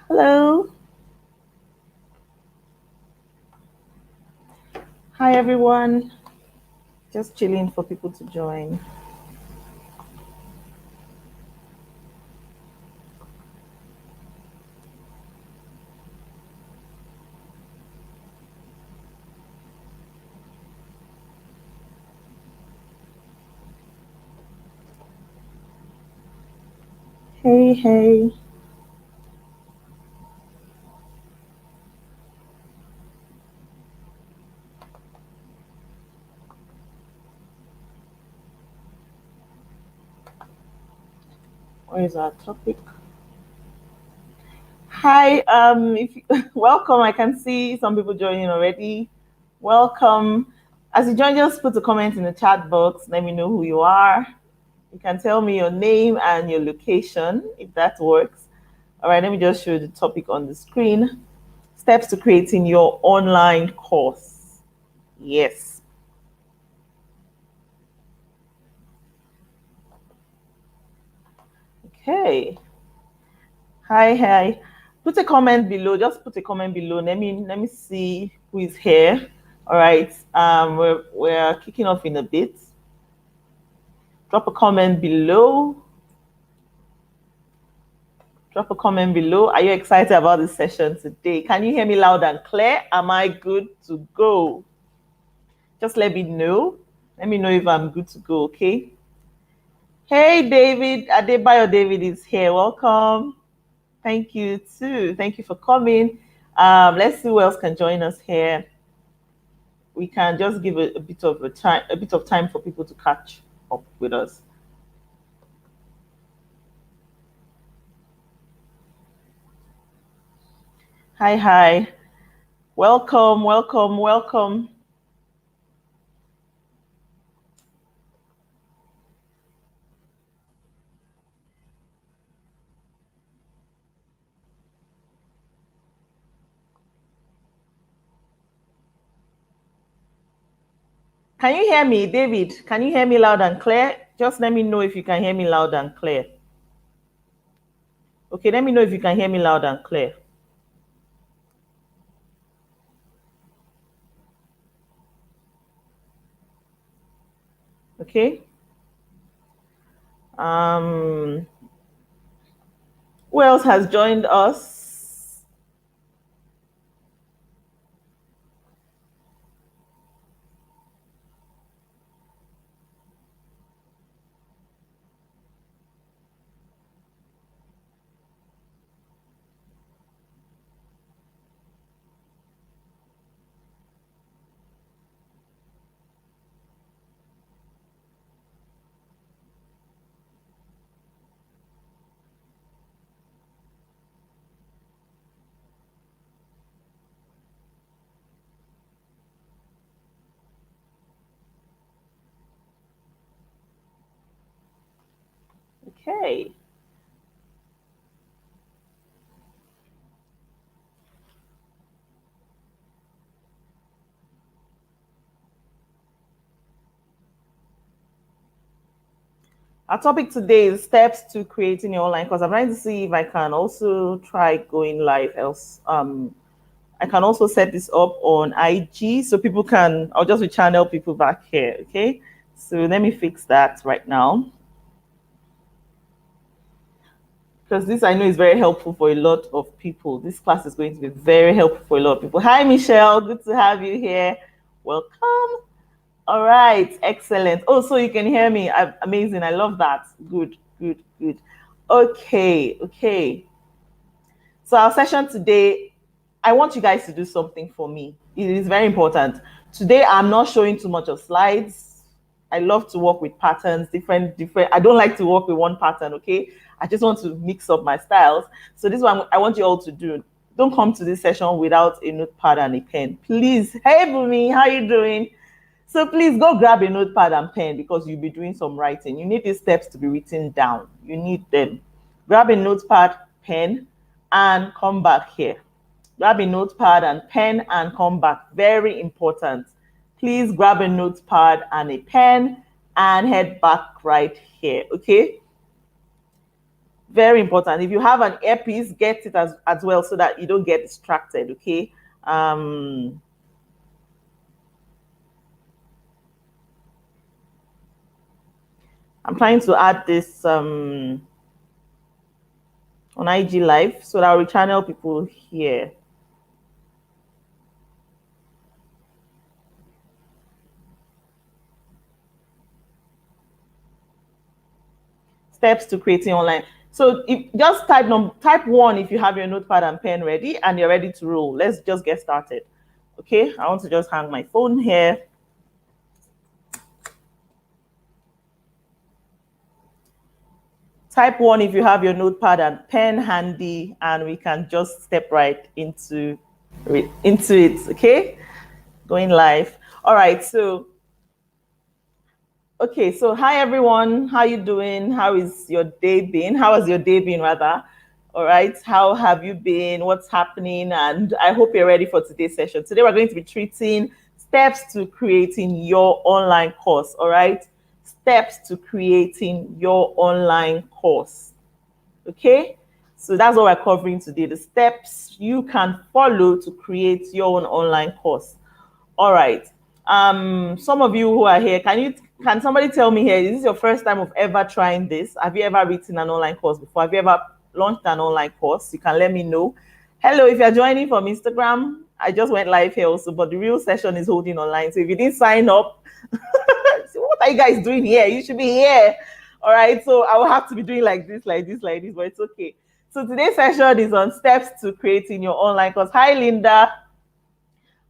Hello. Hi, everyone. Just chilling for people to join. Hey, hey. Where is our topic? Hi. If you, welcome. I can see some people joining already. Welcome. As you join, just put a comment in the chat box. Let me know who you are. You can tell me your name and your location if that works. All right. Let me just show you the topic on the screen. Steps to creating your online course. Yes. Okay. Hi, hi. Put a comment below. Just put a comment below. Let me see who is here. All right. We're kicking off in a bit. Drop a comment below. Drop a comment below. Are you excited about this session today? Can you hear me loud and clear? Am I good to go? Just let me know. Let me know if I'm good to go, okay? Hey, David. Adebayo David is here. Welcome. Thank you, too. Thank you for coming. Let's see who else can join us here. We can just give a bit of time for people to catch up with us. Hi, hi. Welcome, welcome, welcome. Can you hear me, David? Can you hear me loud and clear? Just let me know if you can hear me loud and clear. Okay, let me know if you can hear me loud and clear. Okay. Um, who else has joined us? Okay. Our topic today is steps to creating your online course. I'm trying to see if I can also try going live. Else, I can also set this up on IG so people can. I'll just channel people back here. Okay, so let me fix that right now because this I know is very helpful for a lot of people. This class is going to be very helpful for a lot of people. Hi, Michelle. Good to have you here. Welcome. All right, excellent. Oh, so you can hear me. Amazing. I love that. Good, good, good. Okay, okay. So our session today, I want you guys to do something for me. It is very important. Today, I'm not showing too much of slides. I love to work with patterns, different. I don't like to work with one pattern, okay? I just want to mix up my styles. So this is what I want you all to do. Don't come to this session without a notepad and a pen. Please. Hey, Bumi, how you doing? So please go grab a notepad and pen because you'll be doing some writing. You need these steps to be written down. You need them. Grab a notepad, pen, and come back here. Grab a notepad and pen and come back. Very important. Please grab a notepad and a pen and head back right here. Okay? Very important. If you have an earpiece, get it as well so that you don't get distracted, okay? I'm trying to add this on IG Live so that we channel people here. Steps to creating online. So just type one if you have your notepad and pen ready and you're ready to roll. Let's just get started. Okay, I want to just hang my phone here. Type one if you have your notepad and pen handy, and we can just step right into it. Okay, going live. All right, so okay, so hi everyone, how you doing? How is your day been? How has your day been rather? All right, how have you been? What's happening? And I hope you're ready for today's session. Today we're going to be treating steps to creating your online course. All right, steps to creating your online course. Okay, so that's what we're covering today, the steps you can follow to create your own online course. All right, some of you who are here, can somebody tell me here, is this your first time of ever trying this? Have you ever written an online course before? Have you ever launched an online course? You can let me know. Hello, if you're joining from Instagram, I just went live here also, but the real session is holding online. So if you didn't sign up, so what are you guys doing here? You should be here. All right, so I will have to be doing like this, but it's okay. So today's session is on steps to creating your online course. Hi, Linda.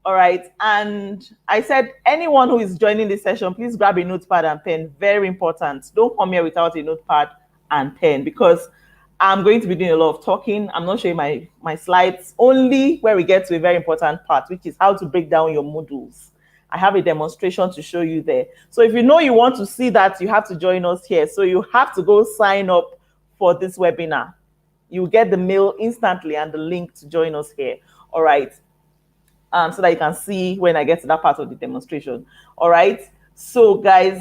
All right, and I said anyone who is joining this session, please grab a notepad and pen. Very important. Don't come here without a notepad and pen because I'm going to be doing a lot of talking. I'm not showing my slides only where we get to a very important part, which is how to break down your modules. I have a demonstration to show you there. So if you know you want to see that, you have to join us here. So you have to go sign up for this webinar. You get the mail instantly and the link to join us here. All right. So that you can see when I get to that part of the demonstration. All right. So guys,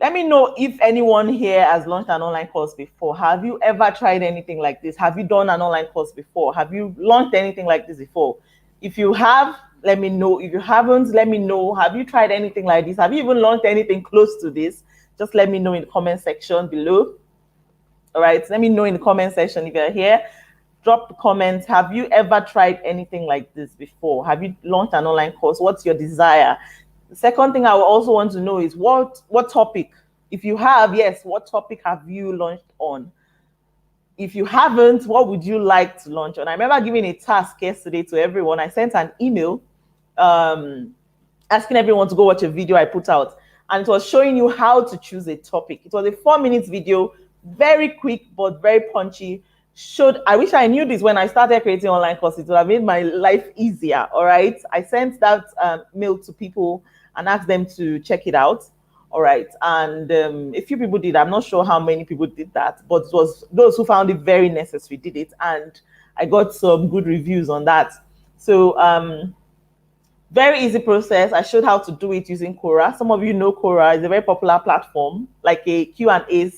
let me know if anyone here has launched an online course before. Have you ever tried anything like this? Have you done an online course before? Have you launched anything like this before? If you have, let me know. If you haven't, let me know. Have you tried anything like this? Have you even launched anything close to this? Just let me know in the comment section below. All right. Let me know in the comment section if you're here. Drop the comments. Have you ever tried anything like this before? Have you launched an online course? What's your desire? The second thing I will also want to know is what topic? If you have, yes, what topic have you launched on? If you haven't, what would you like to launch on? I remember giving a task yesterday to everyone. I sent an email asking everyone to go watch a video I put out, and it was showing you how to choose a topic. It was a 4-minute video, very quick but very punchy. I wish I knew this when I started creating online courses. It would have made my life easier. All right, I sent that mail to people and asked them to check it out. All right, and a few people did. I'm not sure how many people did that, but it was those who found it very necessary did it, and I got some good reviews on that. So very easy process. I showed how to do it using Quora. Some of you know Quora is a very popular platform, like a Q&A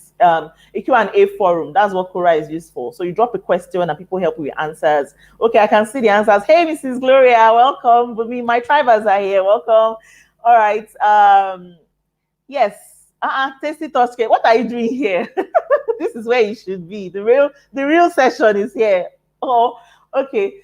forum. That's what Quora is used for. So you drop a question and people help you with answers. Okay, I can see the answers. Hey, Mrs. Gloria, welcome. My tribers are here. Welcome. All right. Yes. Tasty Touch Cake. What are you doing here? This is where you should be. The real session is here. Oh, okay.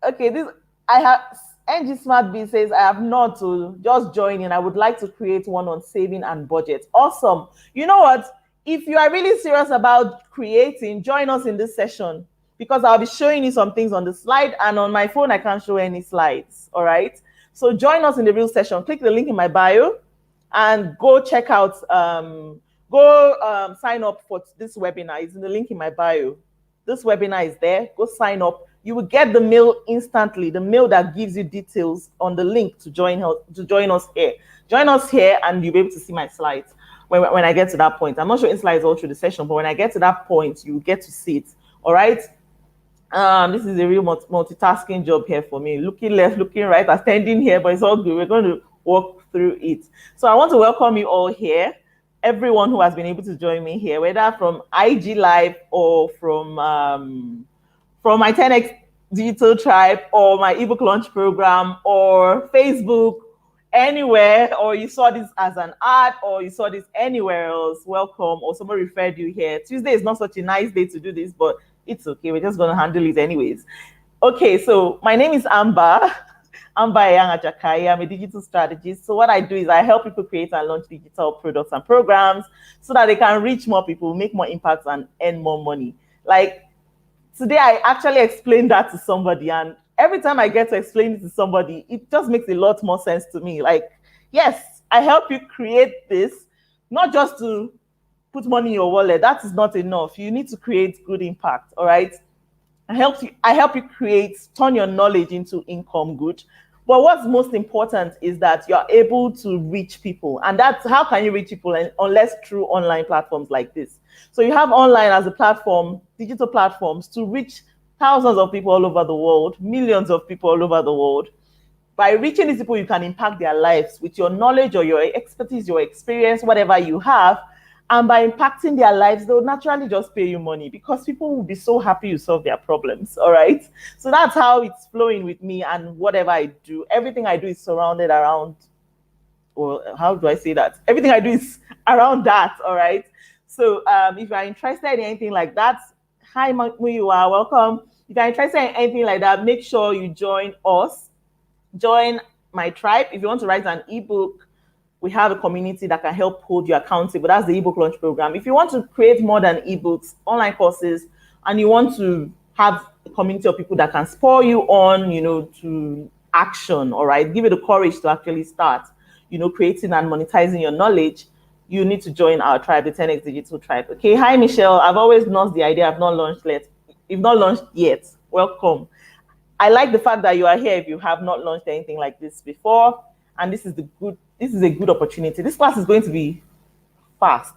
Okay. I have. NG Smart B says, I have not to just join in. I would like to create one on saving and budget. Awesome. You know what? If you are really serious about creating, join us in this session because I'll be showing you some things on the slide, and on my phone, I can't show any slides. All right. So join us in the real session. Click the link in my bio and go check out, sign up for this webinar. It's in the link in my bio. This webinar is there. Go sign up. You will get the mail instantly, the mail that gives you details on the link to join us here. Join us here and you'll be able to see my slides when I get to that point. I'm not showing slides all through the session, but when I get to that point, you will get to see it. All right. This is a real multitasking job here for me. Looking left, looking right, attending here, but it's all good. We're going to walk through it. So I want to welcome you all here. everyone who has been able to join me here, whether from IG Live or from my 10x Digital Tribe or my ebook launch program or Facebook, anywhere, or you saw this as an ad or you saw this anywhere else, welcome, or somebody referred you here. Tuesday is not such a nice day to do this, but it's okay. We're just going to handle it anyways. Okay, so my name is Amber. Amber Eyang Ajakai. I'm a digital strategist. So what I do is I help people create and launch digital products and programs so that they can reach more people, make more impact, and earn more money. Like today, I actually explained that to somebody, and every time I get to explain it to somebody, it just makes a lot more sense to me. Like, yes, I help you create this, not just to put money in your wallet. That is not enough. You need to create good impact. All right. I help you create, turn your knowledge into income good. But what's most important is that you're able to reach people. And that's how can you reach people unless through online platforms like this. So you have online as a platform, digital platforms to reach thousands of people all over the world, millions of people all over the world. By reaching these people, you can impact their lives with your knowledge or your expertise, your experience, whatever you have. And by impacting their lives, they'll naturally just pay you money because people will be so happy you solve their problems. All right. So that's how it's flowing with me and whatever I do. Everything I do is surrounded around, or how do I say that? Everything I do is around that. All right. So if you're interested in anything like that, hi, Muyiwa, welcome. If you're interested in anything like that, make sure you join us. Join my tribe. If you want to write an ebook, we have a community that can help hold you accountable. That's the ebook launch program. If you want to create more than ebooks, online courses, and you want to have a community of people that can spur you on, to action, all right, give you the courage to actually start, creating and monetizing your knowledge, you need to join our tribe, the 10x Digital Tribe. Okay. Hi, Michelle. I've always nursed the idea. I've not launched yet. If not launched yet, welcome. I like the fact that you are here if you have not launched anything like this before. And this is a good opportunity. This class is going to be fast,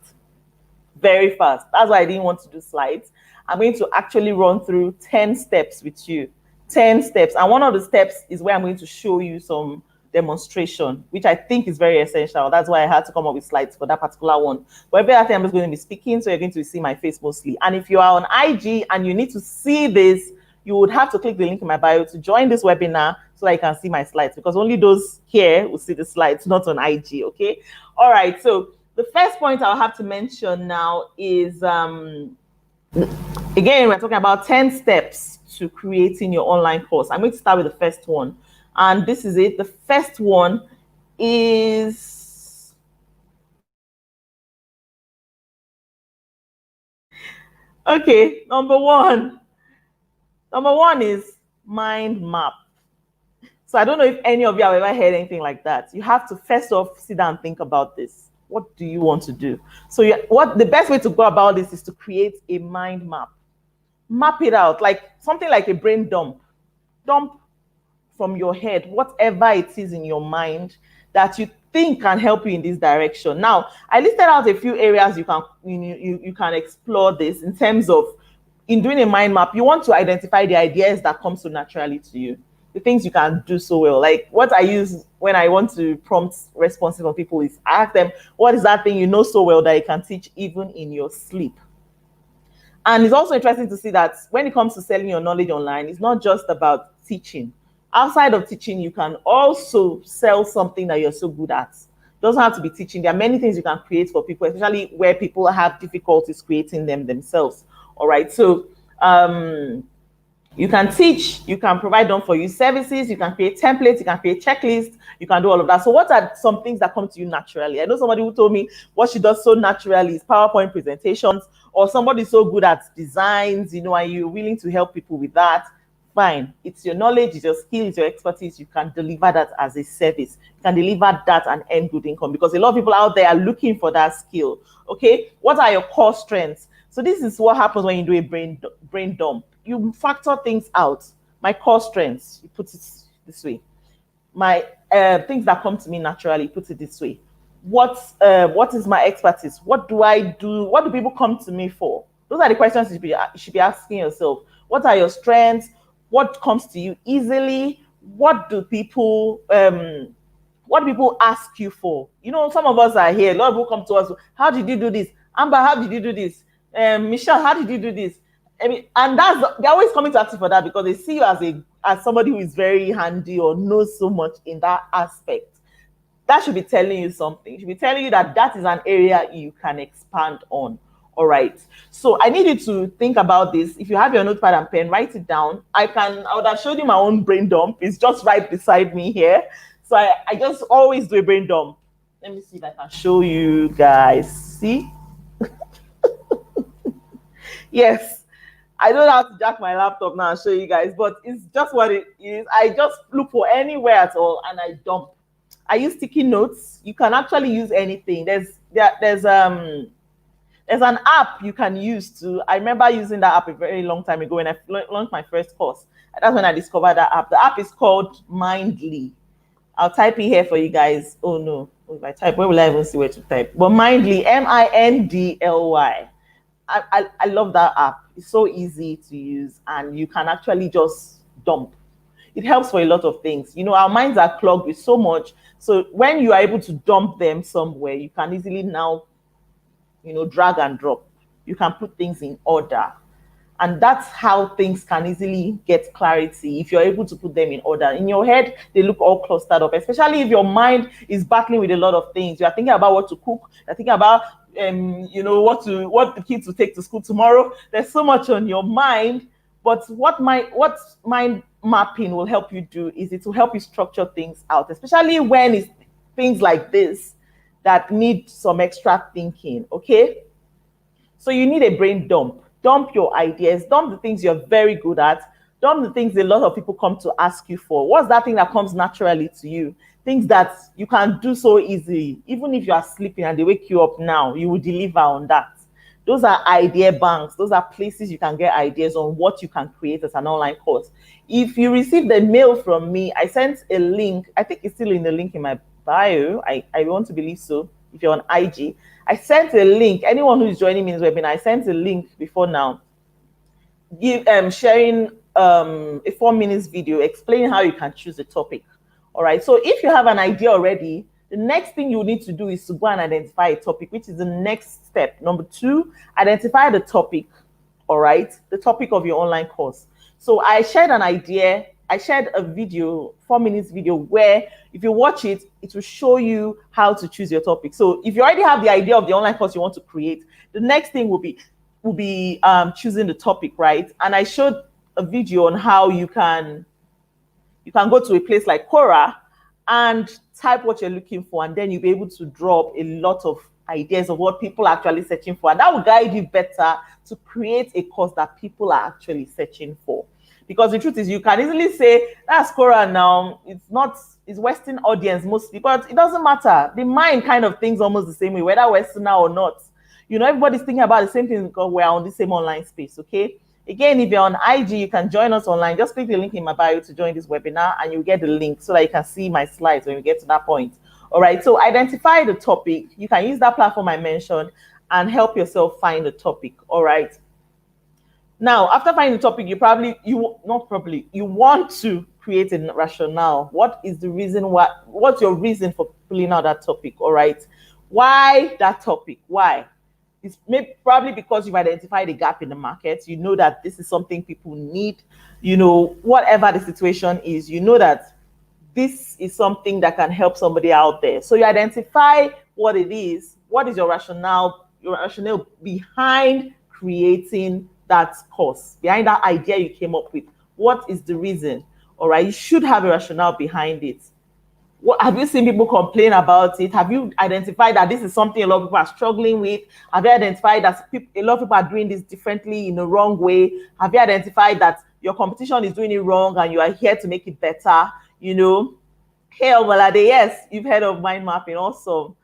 very fast. That's why I didn't want to do slides. I'm going to actually run through 10 steps with you, 10 steps. And one of the steps is where I'm going to show you some demonstration, which I think is very essential. That's why I had to come up with slides for that particular one. But every other time I'm just going to be speaking, so you're going to see my face mostly. And if you are on IG and you need to see this, you would have to click the link in my bio to join this webinar so that you can see my slides, because only those here will see the slides, not on IG, okay? All right, so the first point I'll have to mention now is, again, we're talking about 10 steps to creating your online course. I'm going to start with the first one, and this is it. The first one is, okay, number one is mind map. So I don't know if any of you have ever heard anything like that. You have to first off sit down and think about this. What do you want to do? So the best way to go about this is to create a mind map. Map it out, like something like a brain dump. Dump from your head whatever it is in your mind that you think can help you in this direction. Now, I listed out a few areas you can explore this in terms of, in doing a mind map, you want to identify the ideas that come so naturally to you, the things you can do so well. Like what I use when I want to prompt responses for people is I ask them, what is that thing you know so well that you can teach even in your sleep? And it's also interesting to see that when it comes to selling your knowledge online, it's not just about teaching. Outside of teaching, you can also sell something that you're so good at. It doesn't have to be teaching. There are many things you can create for people, especially where people have difficulties creating them themselves. All right. So you can teach, you can provide done for you services, you can create templates, you can create checklists, you can do all of that. So what are some things that come to you naturally? I know somebody who told me what she does so naturally is PowerPoint presentations, or somebody so good at designs, and you're willing to help people with that. Fine. It's your knowledge, it's your skill, it's your expertise. You can deliver that as a service. You can deliver that and earn good income, because a lot of people out there are looking for that skill. Okay. What are your core strengths? So this is what happens when you do a brain dump. You factor things out. My core strengths, you put it this way. My things that come to me naturally, put it this way. What is my expertise? What do I do? What do people come to me for? Those are the questions you should be asking yourself. What are your strengths? What comes to you easily? What do people What do people ask you for? You know, some of us are here. A lot of people come to us. How did you do this? Amber, how did you do this? Michelle, how did you do this? I mean, and they're always coming to ask you for that because they see you as somebody who is very handy or knows so much in that aspect. That should be telling you something. It should be telling you that that is an area you can expand on. All right. So I need you to think about this. If you have your notepad and pen, write it down. I would have showed you my own brain dump. It's just right beside me here. So I just always do a brain dump. Let me see if I can show you guys. See? Yes. I don't have to jack my laptop now and show you guys, but it's just what it is. I just look for anywhere at all and I dump. I use sticky notes. You can actually use anything. There's an app you can use to. I remember using that app a very long time ago when I launched my first course. That's when I discovered that app. The app is called Mindly. I'll type it here for you guys. Oh no, if I type, where will I even see where to type? But Mindly, Mindly. I love that app. It's so easy to use and you can actually just dump. It helps for a lot of things. You know, our minds are clogged with so much. So when you are able to dump them somewhere, you can easily now, you know, drag and drop. You can put things in order. And that's how things can easily get clarity if you're able to put them in order. In your head, they look all clustered up, especially if your mind is battling with a lot of things. You're thinking about what to cook, you're thinking about you know, what the kids will take to school tomorrow. There's so much on your mind. But what mind mapping will help you do is it will help you structure things out, especially when it's things like this that need some extra thinking. Okay. So you need a brain dump. Dump your ideas, dump the things you're very good at, dump the things a lot of people come to ask you for. What's that thing that comes naturally to you? Things that you can do so easily. Even if you are sleeping and they wake you up now, you will deliver on that. Those are idea banks. Those are places you can get ideas on what you can create as an online course. If you received a mail from me, I sent a link. I think it's still in the link in my bio. I want to believe so. If you're on IG, I sent a link. Anyone who is joining me in this webinar, I sent a link before now. Sharing a 4 minutes video explaining how you can choose a topic. All right. So if you have an idea already, the next thing you need to do is to go and identify a topic, which is the next step. Number 2, identify the topic. All right. The topic of your online course. So I shared an idea. I shared a video, 4 minutes video, where if you watch it, it will show you how to choose your topic. So if you already have the idea of the online course you want to create, the next thing will be choosing the topic, right? And I showed a video on how you can go to a place like Quora and type what you're looking for, and then you'll be able to drop a lot of ideas of what people are actually searching for. And that will guide you better to create a course that people are actually searching for. Because the truth is, you can easily say, that's Quora now. It's Western audience mostly, but it doesn't matter. The mind kind of thinks almost the same way, whether Western or not. You know, everybody's thinking about the same thing because we're on the same online space, okay? Again, if you're on IG, you can join us online. Just click the link in my bio to join this webinar and you'll get the link so that you can see my slides when we get to that point. All right, so identify the topic. You can use that platform I mentioned and help yourself find the topic. All right. Now, after finding the topic, you want to create a rationale. What is the reason? What's your reason for pulling out that topic? All right. Why that topic? Why? It's probably because you've identified a gap in the market. You know that this is something people need. You know, whatever the situation is, you know that this is something that can help somebody out there. So you identify what it is. What is your rationale behind creating that course, behind that idea you came up with? What is the reason? All right, you should have a rationale behind it. What have you seen people complain about it? Have you identified that this is something a lot of people are struggling with? Have you identified that a lot of people are doing this differently in the wrong way? Have you identified that your competition is doing it wrong and you are here to make it better? You know, hey, Omalade, yes, you've heard of mind mapping. Awesome.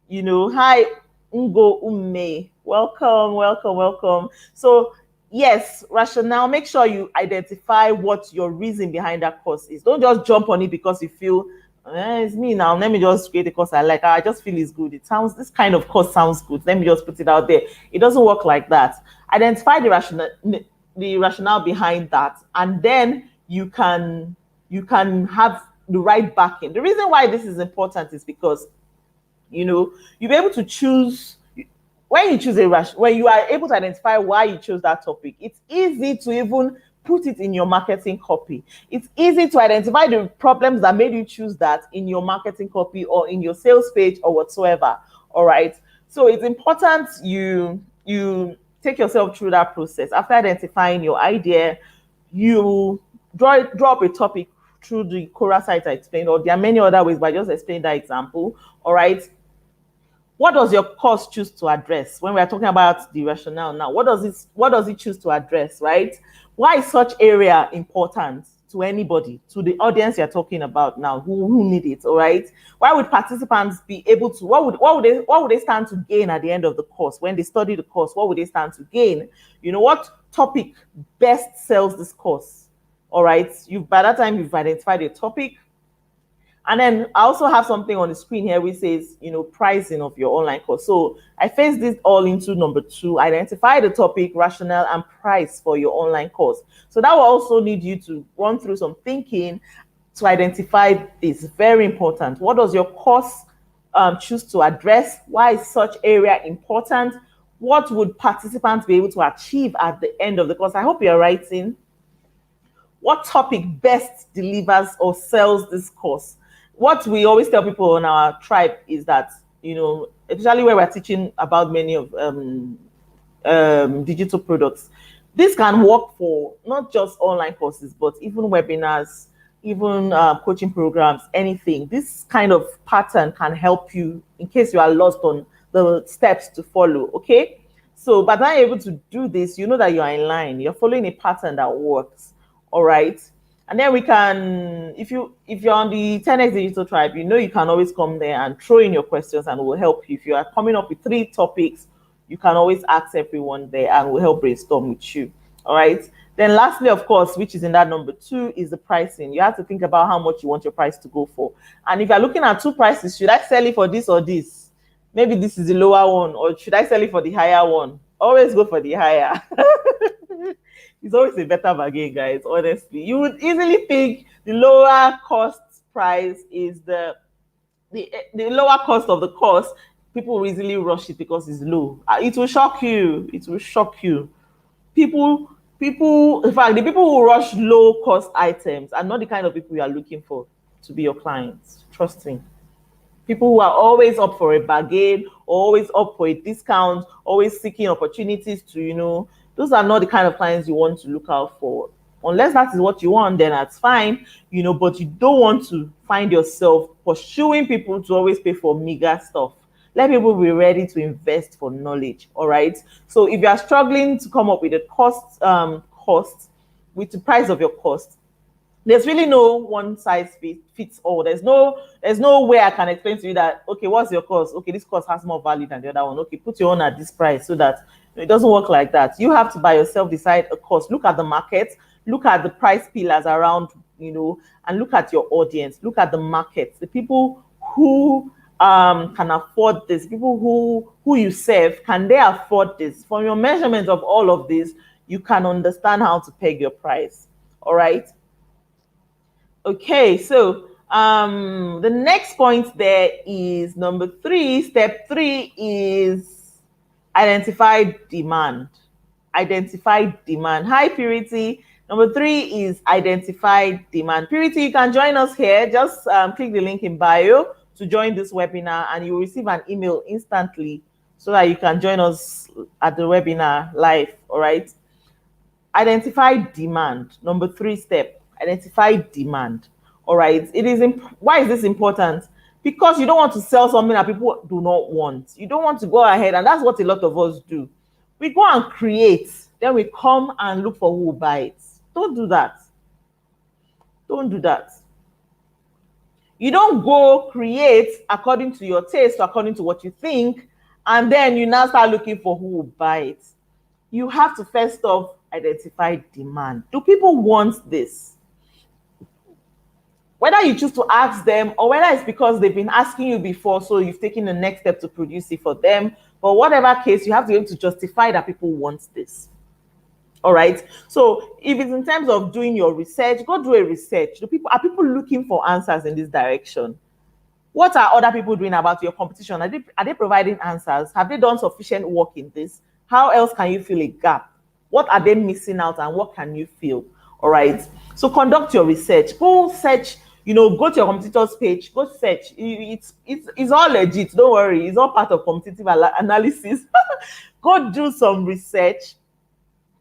You know, hi, Ngo Umme. Welcome. So, yes, rationale. Make sure you identify what your reason behind that course is. Don't just jump on it because you feel, it's me now. Let me just create a course I like. I just feel it's good. This kind of course sounds good. Let me just put it out there. It doesn't work like that. Identify the rationale behind that, and then you can have the right backing. The reason why this is important is because, you'll be able to choose. When you choose when you are able to identify why you chose that topic, it's easy to even put it in your marketing copy. It's easy to identify the problems that made you choose that in your marketing copy or in your sales page or whatsoever. All right. So it's important you take yourself through that process. After identifying your idea, you draw up a topic through the Quora site I explained, or there are many other ways, but I just explained that example. All right. What does your course choose to address? When we are talking about the rationale now, what does it choose to address, right? Why is such area important to anybody, to the audience you're talking about now, who need it? All right. Why would participants be able to, what would they stand to gain at the end of the course? When they study the course, what would they stand to gain? What topic best sells this course? All right. By that time you've identified a topic. And then I also have something on the screen here which says, pricing of your online course. So I phased this all into number 2, identify the topic, rationale, and price for your online course. So that will also need you to run through some thinking to identify this. Very important. What does your course choose to address? Why is such area important? What would participants be able to achieve at the end of the course? I hope you're writing. What topic best delivers or sells this course? What we always tell people on our tribe is that, especially where we're teaching about many of digital products, this can work for not just online courses, but even webinars, even coaching programs, anything. This kind of pattern can help you in case you are lost on the steps to follow, okay? So by the time you're able to do this, you know that you're in line. You're following a pattern that works, all right? And then we can, if you're on the 10X Digital Tribe, you can always come there and throw in your questions and we'll help you. If you are coming up with 3 topics, you can always ask everyone there and we'll help brainstorm with you. All right. Then lastly, of course, which is in that number 2, is the pricing. You have to think about how much you want your price to go for. And if you're looking at 2 prices, should I sell it for this or this? Maybe this is the lower one, or should I sell it for the higher one? Always go for the higher. It's always a better bargain, guys, honestly. You would easily think the lower cost price is the lower cost of the course. People will easily rush it because it's low. It will shock you. It will shock you. People, in fact, the people who rush low cost items are not the kind of people you are looking for to be your clients. Trust me. People who are always up for a bargain, always up for a discount, always seeking opportunities to, those are not the kind of clients you want to look out for. Unless that is what you want, then that's fine, but you don't want to find yourself pursuing people to always pay for meager stuff. Let people be ready to invest for knowledge, all right? So if you are struggling to come up with a cost with the price of your cost, there's really no one size fits all. There's no way I can explain to you that, okay, what's your cost? Okay, this cost has more value than the other one. Okay, put your own at this price, so that it doesn't work like that. You have to by yourself decide a cost. Look at the market, look at the price pillars around, and look at your audience, look at the market, the people who can afford this, people who you serve, can they afford this? From your measurement of all of this, you can understand how to peg your price. All right. Okay, so the next point there is number 3. Step 3 is identify demand. Identify demand. Hi, Purity. Number 3 is identify demand. Purity, you can join us here. Just click the link in bio to join this webinar, and you will receive an email instantly so that you can join us at the webinar live. All right. Identify demand. Number 3 step. Identify demand. All right. Why is this important? Because you don't want to sell something that people do not want. You don't want to go ahead, and that's what a lot of us do. We go and create, then we come and look for who will buy it. Don't do that. Don't do that. You don't go create according to your taste, according to what you think, and then you now start looking for who will buy it. You have to first off identify demand. Do people want this? Whether you choose to ask them or whether it's because they've been asking you before, so you've taken the next step to produce it for them. But whatever case, you have to be able to justify that people want this. All right. So if it's in terms of doing your research, go do a research. Are people looking for answers in this direction? What are other people doing about your competition? Are they providing answers? Have they done sufficient work in this? How else can you fill a gap? What are they missing out and what can you fill? All right. So conduct your research. Go search, go to your competitors page, go search. It's all legit. Don't worry. It's all part of competitive analysis. Go do some research.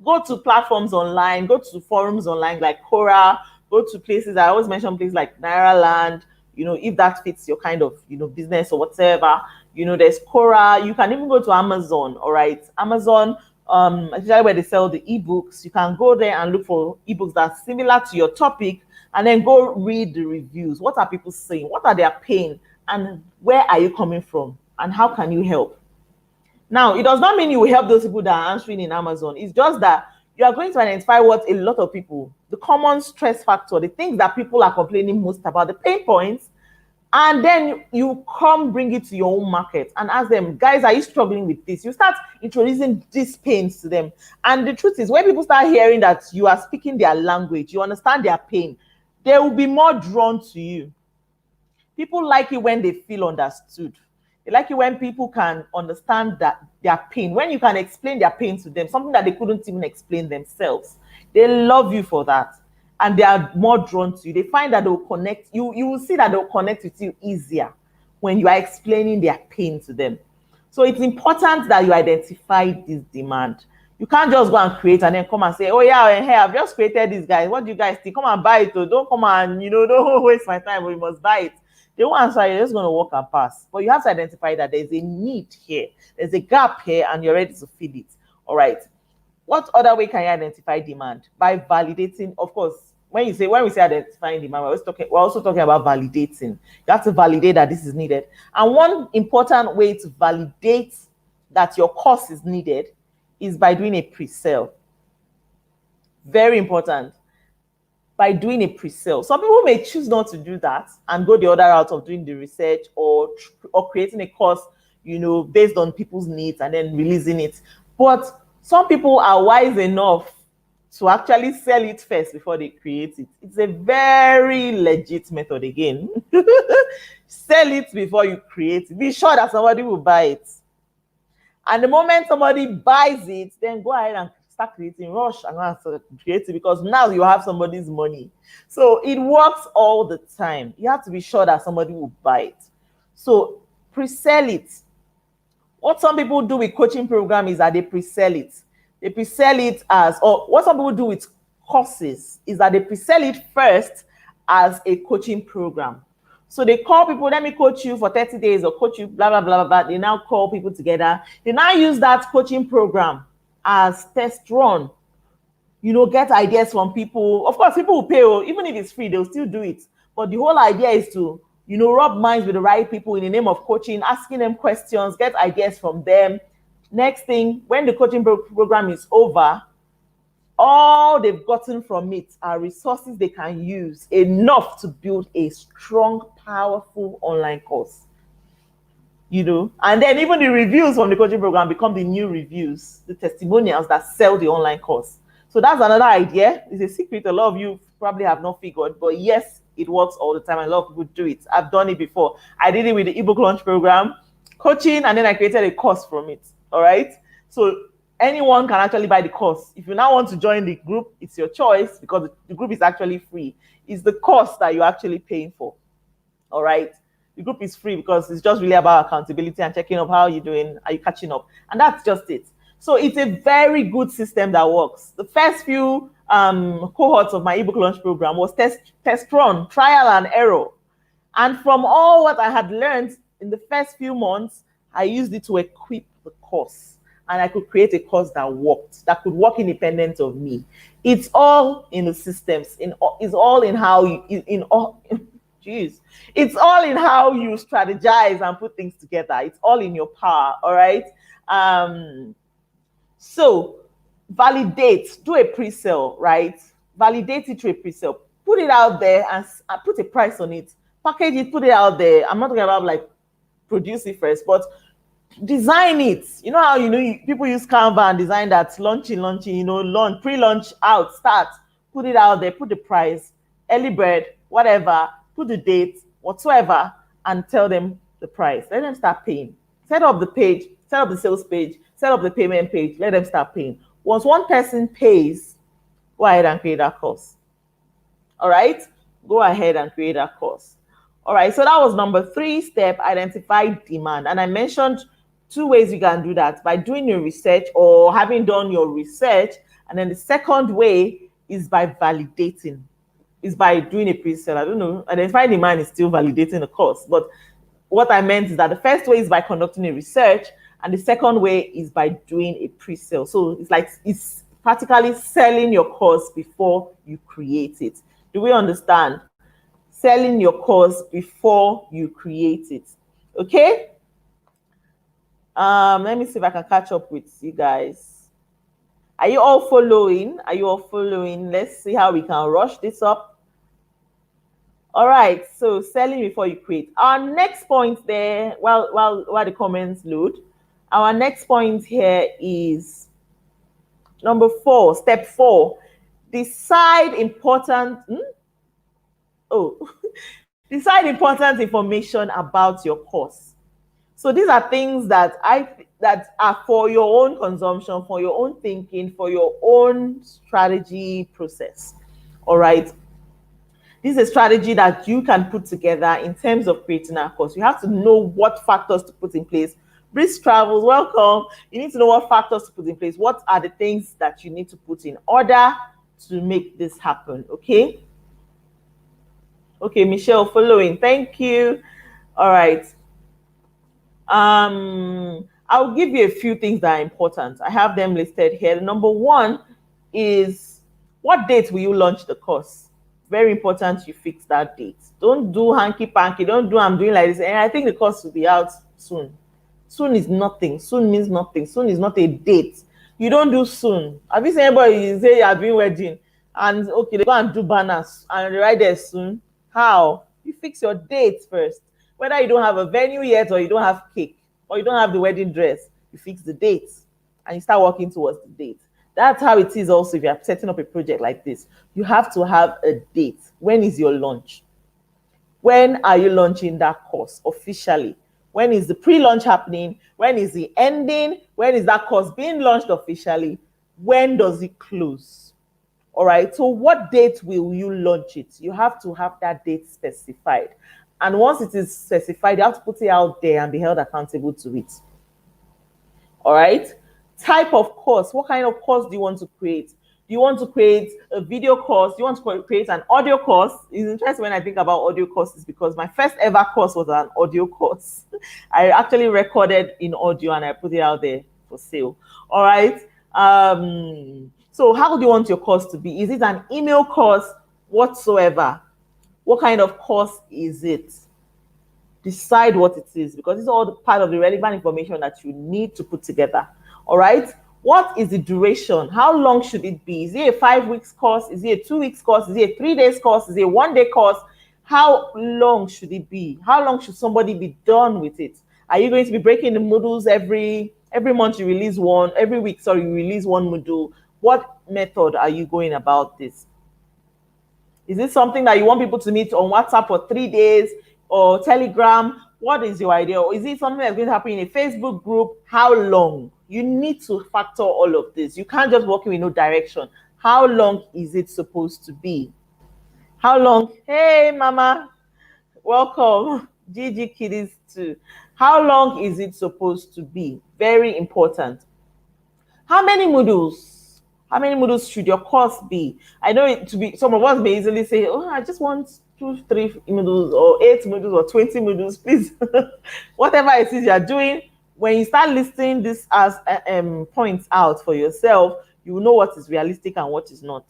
Go to platforms online, go to forums online like Quora, go to places. I always mention places like Nairaland, if that fits your kind of, business or whatever. There's Quora. You can even go to Amazon, all right? Amazon, especially where they sell the ebooks, you can go there and look for ebooks that's similar to your topic and then go read the reviews. What are people saying? What are their pain? And where are you coming from? And how can you help? Now, it does not mean you will help those people that are answering in Amazon. It's just that you are going to identify what a lot of people, the common stress factor, the things that people are complaining most about, the pain points, and then you come bring it to your own market and ask them, guys, are you struggling with this? You start introducing these pains to them. And the truth is, when people start hearing that you are speaking their language, you understand their pain, they will be more drawn to you. People like it when they feel understood. They like it when people can understand that their pain, when you can explain their pain to them, something that they couldn't even explain themselves. They love you for that. And they are more drawn to you. They find that they'll connect. You will see that they'll connect with you easier when you are explaining their pain to them. So it's important that you identify this demand. You can't just go and create and then come and say, oh yeah, hey, I've just created this, guys. What do you guys think? Come and buy it. Or don't come and, don't waste my time, but you must buy it. They won't answer, you're just going to walk and pass. But you have to identify that there's a need here. There's a gap here and you're ready to fill it. All right. What other way can you identify demand? By validating, of course. When we say identifying demand, we're also talking about validating. You have to validate that this is needed. And one important way to validate that your course is needed is by doing a pre-sale. Very important. By doing a pre-sale. Some people may choose not to do that and go the other route of doing the research or creating a course, based on people's needs and then releasing it. But some people are wise enough to actually sell it first before they create it. It's a very legit method again. Sell it before you create it. Be sure that somebody will buy it. And the moment somebody buys it, then go ahead and start creating, rush and start creating, because now you have somebody's money. So it works all the time. You have to be sure that somebody will buy it. So pre-sell it. What some people do with coaching program is that they pre-sell it. They pre-sell it or what some people do with courses is that they pre-sell it first as a coaching program. So they call people, let me coach you for 30 days or coach you, blah, blah, blah, blah. They now call people together. They now use that coaching program as test run. Get ideas from people. Of course, people will pay, even if it's free, they'll still do it. But the whole idea is to, rub minds with the right people in the name of coaching, asking them questions, get ideas from them. Next thing, when the coaching program is over, all they've gotten from it are resources they can use enough to build a strong, powerful online course. And then even the reviews from the coaching program become the new reviews, the testimonials that sell the online course. So that's another idea. It's a secret a lot of you probably have not figured, but yes, it works all the time. And a lot of people do it. I've done it before. I did it with the ebook launch program, coaching, and then I created a course from it. All right. So anyone can actually buy the course. If you now want to join the group, it's your choice because the group is actually free. It's the cost that you're actually paying for. All right. The group is free because it's just really about accountability and checking up how you're doing. Are you catching up? And that's just it. So it's a very good system that works. The first few cohorts of my ebook launch program was test run, trial and error. And from all what I had learned in the first few months, I used it to equip the course. And I could create a course that worked, that could work independent of me. It's all in the systems. It's all in how it's all in how you strategize and put things together. It's all in your power. All right. So validate, do a pre-sale, right? Validate it through a pre-sale. Put it out there and put a price on it. Package it, put it out there. I'm not talking about like produce it first, but Design it. You know how people use Canva and design that launching, launch, pre-launch out, start, put it out there, put the price, early bird, whatever, put the date, whatsoever, and tell them the price. Let them start paying. Set up the page, set up the sales page, set up the payment page, let them start paying. Once one person pays, go ahead and create that course. All right, go ahead and create that course. All right, so that was number 3 step, identify demand. And I mentioned 2 ways you can do that, by doing your research or having done your research. And then the second way is by validating, is by doing a pre-sale. I don't know, identify demand is still validating the course, but what I meant is that the first way is by conducting a research, and the second way is by doing a pre-sale. So it's practically selling your course before you create it. Do we understand? Selling your course before you create it. Okay? Let me see if I can catch up with you guys. Are you all following? Are you all following? Let's see how we can rush this up. All right, so selling before you create. Our next point there, while the comments load, our next point here is number 4, step 4. Decide important. Decide important information about your course. So these are things that are for your own consumption, for your own thinking, for your own strategy process. All right. This is a strategy that you can put together in terms of creating a course. You have to know what factors to put in place. Breeze Travels, welcome. You need to know what factors to put in place. What are the things that you need to put in order to make this happen? Okay. Okay, Michelle, following. Thank you. All right. I'll give you a few things that are important. I have them listed here. Number 1 is, what date will you launch the course? Very important you fix that date. Don't do hanky-panky. Don't do I'm doing like this. And I think the course will be out soon. Soon is nothing. Soon means nothing. Soon is not a date. You don't do soon. Have you seen anybody say you are doing wedding and okay, they go and do banners and right there soon? How? You fix your date first. Whether you don't have a venue yet or you don't have cake or you don't have the wedding dress, you fix the date and you start working towards the date. That's how it is also if you're setting up a project like this. You have to have a date. When is your launch? When are you launching that course officially? When is the pre-launch happening? When is the ending? When is that course being launched officially? When does it close? All right. So what date will you launch it? You have to have that date specified. And once it is specified, you have to put it out there and be held accountable to it. All right. Type of course. What kind of course do you want to create? Do you want to create a video course? Do you want to create an audio course? It's interesting when I think about audio courses because my first ever course was an audio course. I actually recorded in audio and I put it out there for sale. All right. So how do you want your course to be? Is it an email course whatsoever? What kind of course is it? Decide what it is because it's all part of the relevant information that you need to put together. All right. What is the duration? How long should it be? Is it a 5 weeks course? Is it a 2 weeks course? Is it a 3 days course? Is it a 1 day course? How long should it be? How long should somebody be done with it? Are you going to be breaking the modules every month? You release one, every week, sorry, you release one module. What method are you going about this? Is this something that you want people to meet on WhatsApp for 3 days or Telegram? What is your idea? Or is it something that's going to happen in a Facebook group? How long? You need to factor all of this. You can't just walk in with no direction. How long is it supposed to be? How long? Hey, Mama. Welcome. Gigi Kiddies too. How long is it supposed to be? Very important. How many modules? How many modules should your course be? I know it to be, some of us may easily say, oh, I just want 2, 3 modules or 8 modules or 20 modules, please. Whatever it is you're doing, when you start listing this as points out for yourself, you will know what is realistic and what is not.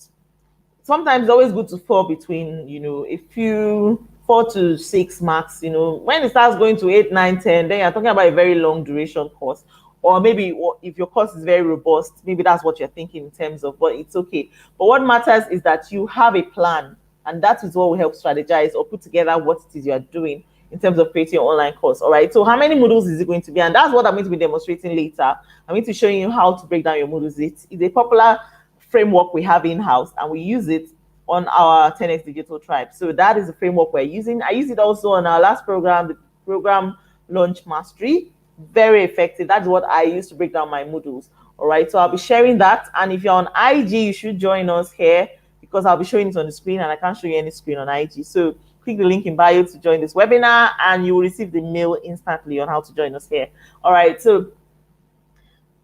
Sometimes it's always good to fall between, a few 4 to 6 marks. When it starts going to 8, 9, 10, then you're talking about a very long duration course. Or maybe if your course is very robust, maybe that's what you're thinking in terms of, but it's okay. But what matters is that you have a plan, and that is what will help strategize or put together what it is you're doing in terms of creating your online course. All right. So how many modules is it going to be? And that's what I'm going to be demonstrating later. I'm going to show you how to break down your modules. It's a popular framework we have in-house, and we use it on our 10x Digital Tribe. So that is the framework we're using. I use it also on our last program, the program Launch Mastery. Very effective. That's what I use to break down my modules. All right. So I'll be sharing that. And if you're on IG, you should join us here, because I'll be showing it on the screen, and I can't show you any screen on IG. So click the link in bio to join this webinar, and you will receive the mail instantly on how to join us here. All right. So,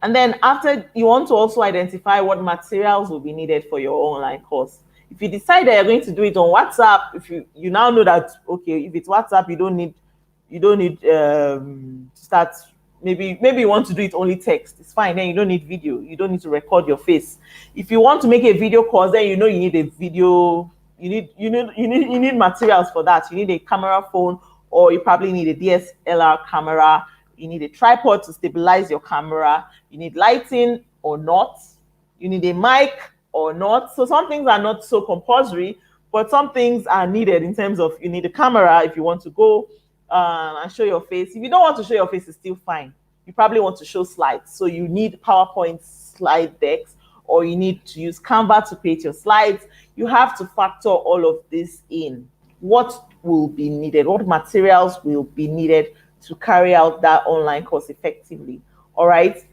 and then after, you want to also identify what materials will be needed for your online course. If you decide that you're going to do it on WhatsApp, if you now know that, okay, if it's WhatsApp, you don't need to start. Maybe you want to do it only text. It's fine. Then you don't need video. You don't need to record your face. If you want to make a video course, then you need a video. You need materials for that. You need a camera phone, or you probably need a DSLR camera. You need a tripod to stabilize your camera. You need lighting or not. You need a mic or not. So some things are not so compulsory, but some things are needed in terms of, you need a camera if you want to go and show your face. If you don't want to show your face, it's still fine. You probably want to show slides. So you need PowerPoint slide decks, or you need to use Canva to create your slides. You have to factor all of this in. What will be needed? What materials will be needed to carry out that online course effectively? All right.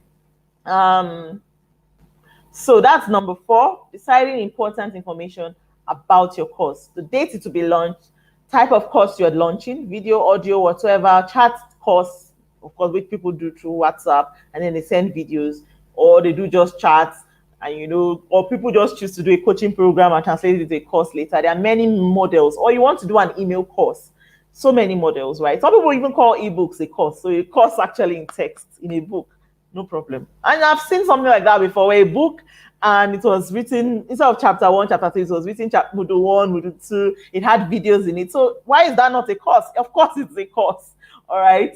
So that's number 4, deciding important information about your course. The date it will be launched, type of course you're launching, video, audio, whatsoever, chat course, of course, which people do through WhatsApp, and then they send videos, or they do just chats, and or people just choose to do a coaching program and translate it to a course later. There are many models. Or you want to do an email course. So many models, right? Some people even call ebooks a course. So a course actually in text, in a book, no problem. And I've seen something like that before, where a book, and it was written, instead of chapter 1, chapter 2, it was written module 1, module 2. It had videos in it. So why is that not a course? Of course it's a course. All right.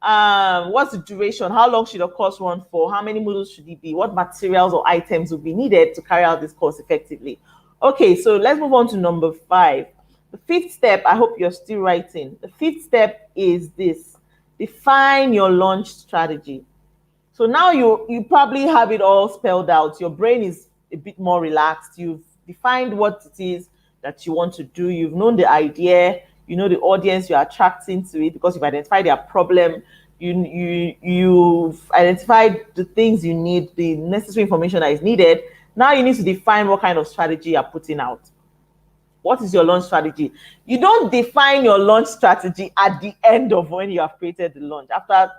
What's the duration? How long should a course run for? How many modules should it be? What materials or items will be needed to carry out this course effectively? Okay, so let's move on to number 5. The 5th step, I hope you're still writing. The 5th step is this: define your launch strategy. So now you probably have it all spelled out. Your brain is a bit more relaxed. You've defined what it is that you want to do. You've known the idea. You know the audience you're attracting to it, because you've identified their problem. You've identified the things you need, the necessary information that is needed. Now you need to define what kind of strategy you're putting out. What is your launch strategy? You don't define your launch strategy at the end of when you have created the launch. After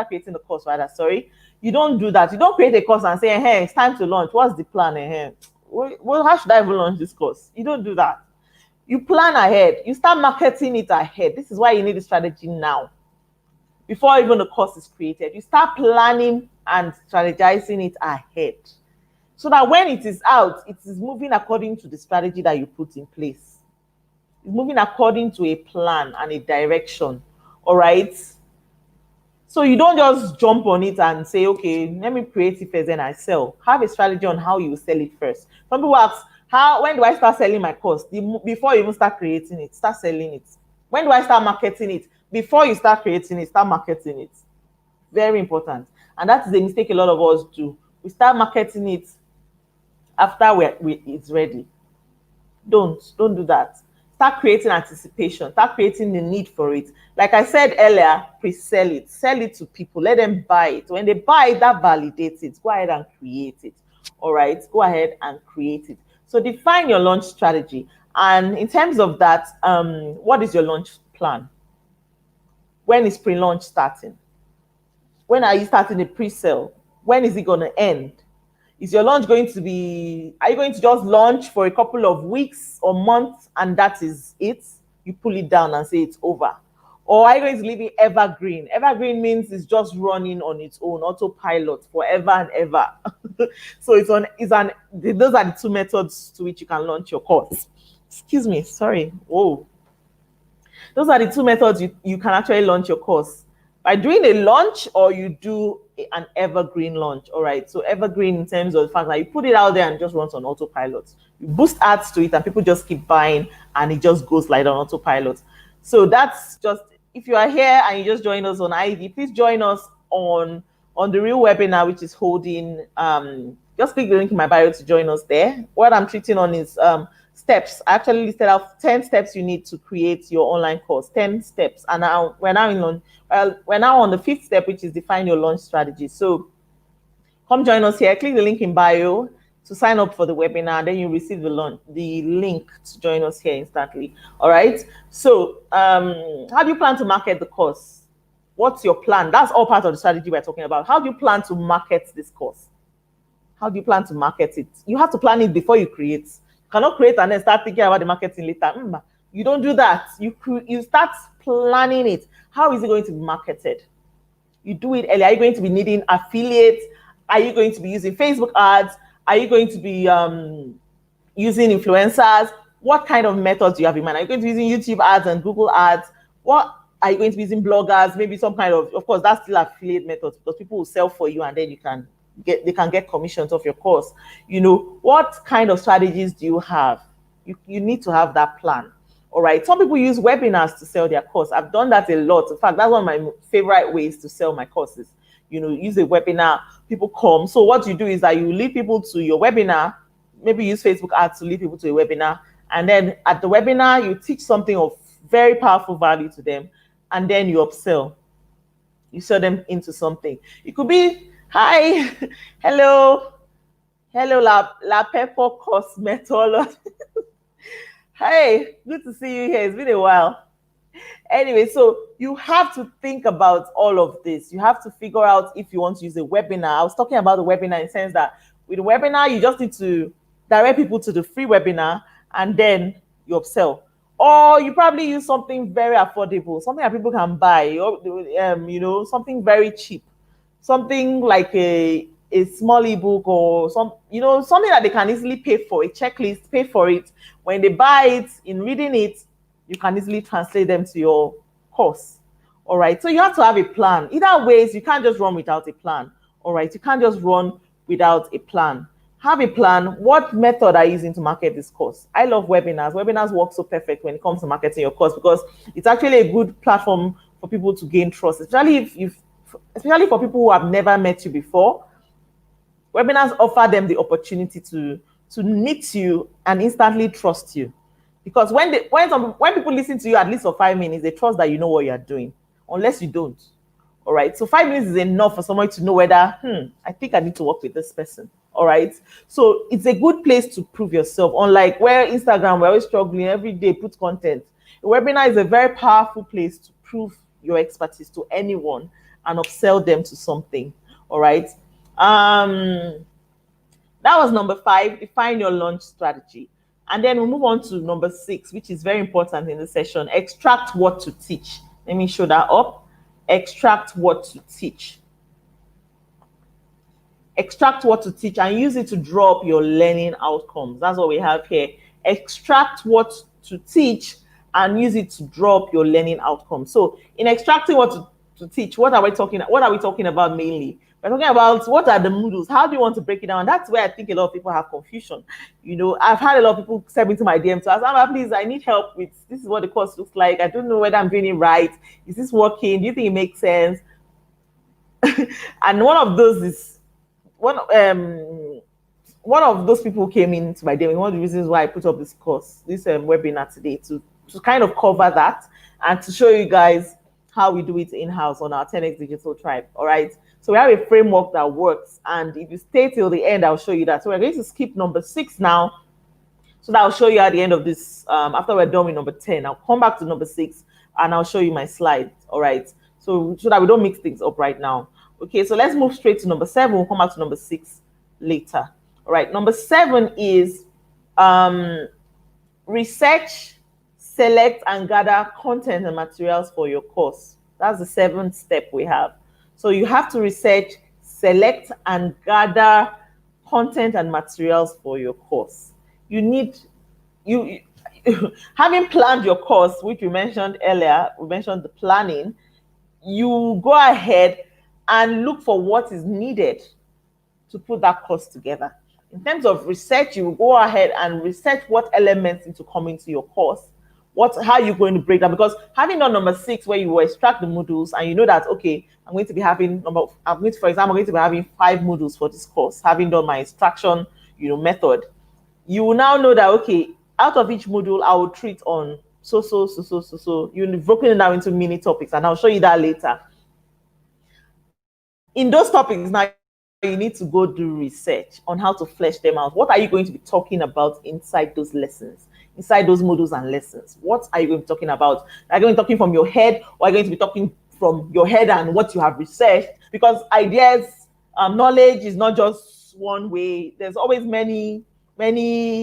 creating the course, rather, sorry. You don't do that. You don't create a course and say, hey, it's time to launch. What's the plan? Well, how should I even launch this course? You don't do that. You plan ahead. You start marketing it ahead. This is why you need a strategy now. Before even the course is created, you start planning and strategizing it ahead, so that when it is out, it is moving according to the strategy that you put in place. It's moving according to a plan and a direction. All right. So you don't just jump on it and say, okay, let me create it first, then I sell. Have a strategy on how you sell it first. Some people ask, when do I start selling my course? Before you even start creating it, start selling it. When do I start marketing it? Before you start creating it, start marketing it. Very important. And that is a mistake a lot of us do. We start marketing it after it's ready. Don't do that. Start creating anticipation. Start creating the need for it. Like I said earlier, pre-sell it. Sell it to people. Let them buy it. When they buy it, that validates it. Go ahead and create it. All right? Go ahead and create it. So define your launch strategy. And in terms of that, what is your launch plan? When is pre-launch starting? When are you starting the pre-sale? When is it going to end? Is your launch going to be, are you going to just launch for a couple of weeks or months and that is it? You pull it down and say it's over. Or are you going to leave it evergreen? Evergreen means it's just running on its own, autopilot forever and ever. So those are the 2 methods to which you can launch your course. Excuse me, sorry. Whoa. Those are the 2 methods you can actually launch your course. By doing a launch, or you do an evergreen launch. All right. So evergreen in terms of the fact that you put it out there and it just runs on autopilot. You boost ads to it and people just keep buying and it just goes like on autopilot. So that's just, if you are here and you just joined us on ID, please join us on the real webinar, which is holding. Just click the link in my bio to join us there. What I'm treating on is steps. I actually listed out 10 steps you need to create your online course. 10 steps, and now we're now on the 5th step, which is define your launch strategy. So come join us here. Click the link in bio to sign up for the webinar. Then you receive the link to join us here instantly. All right. So how do you plan to market the course? What's your plan? That's all part of the strategy we're talking about. How do you plan to market this course? How do you plan to market it? You have to plan it before you create. You cannot create and then start thinking about the marketing later. You don't do that. You start planning it. How is it going to be marketed? You do it early. Are you going to be needing affiliates? Are you going to be using Facebook ads? Are you going to be using influencers? What kind of methods do you have in mind? Are you going to be using YouTube ads and Google ads? What are you going to be using bloggers? Maybe some kind of course, that's still affiliate methods, because people will sell for you and then they can get commissions off your course. What kind of strategies do you have? You need to have that plan. All right. Some people use webinars to sell their course. I've done that a lot. In fact, that's one of my favorite ways to sell my courses. Use a webinar, people come. So what you do is that you lead people to your webinar, maybe use Facebook ads to lead people to a webinar. And then at the webinar, you teach something of very powerful value to them. And then you upsell. You sell them into something. It could be, hi, hello, La Pepper Cosmetologist. Hey, good to see you here. It's been a while. Anyway, so you have to think about all of this. You have to figure out if you want to use a webinar. I was talking about the webinar in the sense that with the webinar, you just need to direct people to the free webinar and then you upsell. Or you probably use something very affordable, something that people can buy, or something very cheap, something like a small ebook or something that they can easily pay for, a checklist, pay for it. When they buy it, in reading it, you can easily translate them to your course. All right. So you have to have a plan. Either ways, you can't just run without a plan. All right. You can't just run without a plan. Have a plan. What method are you using to market this course? I love webinars. Webinars work so perfect when it comes to marketing your course, because it's actually a good platform for people to gain trust, especially for people who have never met you before. Webinars offer them the opportunity to meet you and instantly trust you. Because when people listen to you at least for 5 minutes, they trust that you know what you're doing, unless you don't. All right. So 5 minutes is enough for someone to know whether, I think I need to work with this person. All right. So it's a good place to prove yourself. Unlike where Instagram, we're always struggling every day, put content. A webinar is a very powerful place to prove your expertise to anyone and upsell them to something. All right. That was number 5, define your launch strategy. And then we'll move on to number 6, which is very important in this session. Extract what to teach. Let me show that up. Extract what to teach. Extract what to teach and use it to draw up your learning outcomes. That's what we have here. Extract what to teach and use it to draw up your learning outcomes. So in extracting what to teach, what are we talking about mainly? We're talking about what are the modules, how do you want to break it down? That's where I think a lot of people have confusion. I've had a lot of people send me to my DM to ask, please, I need help with this is what the course looks like. I don't know whether I'm doing it right. Is this working? Do you think it makes sense? And one of those is one of those people came into my DM. One of the reasons why I put up this course, this webinar today, to kind of cover that and to show you guys how we do it in-house on our 10X Digital Tribe. All right. So we have a framework that works. And if you stay till the end, I'll show you that. So we're going to skip number 6 now. So that I'll show you at the end of this, after we're done with number 10. I'll come back to number 6 and I'll show you my slides. All right. So that we don't mix things up right now. Okay. So let's move straight to number 7. We'll come back to number 6 later. All right. Number 7 is research, select and gather content and materials for your course. That's the 7th step we have. So you have to research, select and gather content and materials for your course. You having planned your course, which we mentioned earlier, we mentioned the planning, you go ahead and look for what is needed to put that course together. In terms of research, you will go ahead and research what elements need to come into your course. how are you going to break down? Because having done number 6 where you will extract the modules and you know that, okay, I'm going to be having for example, I'm going to be having 5 modules for this course, having done my extraction, method, you will now know that, okay, out of each module, I will treat on so. You've broken it down into mini topics, and I'll show you that later. In those topics, now you need to go do research on how to flesh them out. What are you going to be talking about inside those lessons, inside those modules and lessons? What are you going to be talking about? Are you going to be talking from your head, or are you going to be talking from your head and what you have researched? Because ideas, knowledge is not just one way. There's always many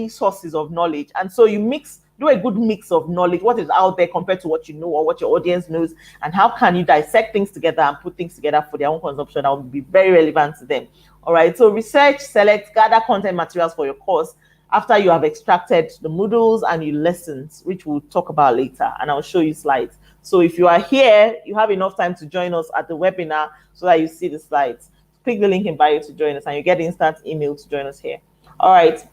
sources of knowledge, and so you do a good mix of knowledge, what is out there compared to what you know or what your audience knows, and how can you dissect things together and put things together for their own consumption that will be very relevant to them. All right, so research, select, gather content materials for your course after you have extracted the modules and your lessons, which we'll talk about later, and I'll show you slides. So if you are here, you have enough time to join us at the webinar so that you see the slides. Click the link in bio to join us, and you get instant email to join us here. All right.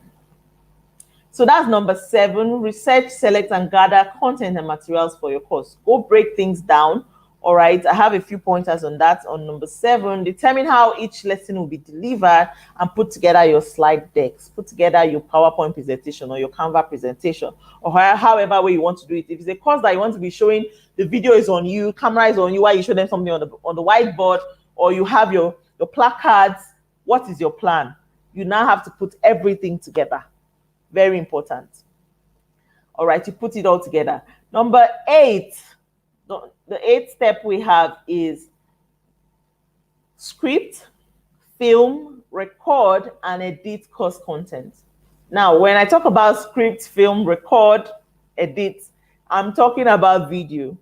So that's number 7, research, select, and gather content and materials for your course. Go break things down. All right, I have a few pointers on that. On number 7, determine how each lesson will be delivered and put together your slide decks. Put together your PowerPoint presentation or your Canva presentation, or however way you want to do it. If it's a course that you want to be showing, the video is on you, camera is on you while you show them something on the whiteboard, or you have your placards, what is your plan? You now have to put everything together. Very important. All right, you put it all together. Number 8, the 8th step we have is script, film, record, and edit course content. Now, when I talk about script, film, record, edit, I'm talking about video.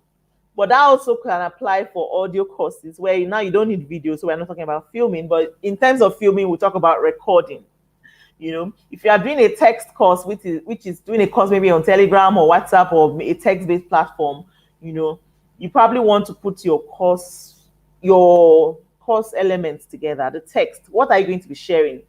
But that also can apply for audio courses where now you don't need video, so we're not talking about filming. But in terms of filming, we'll talk about recording. If you are doing a text course, which is doing a course maybe on Telegram or WhatsApp or a text-based platform, you probably want to put your course elements together, the text. What are you going to be sharing?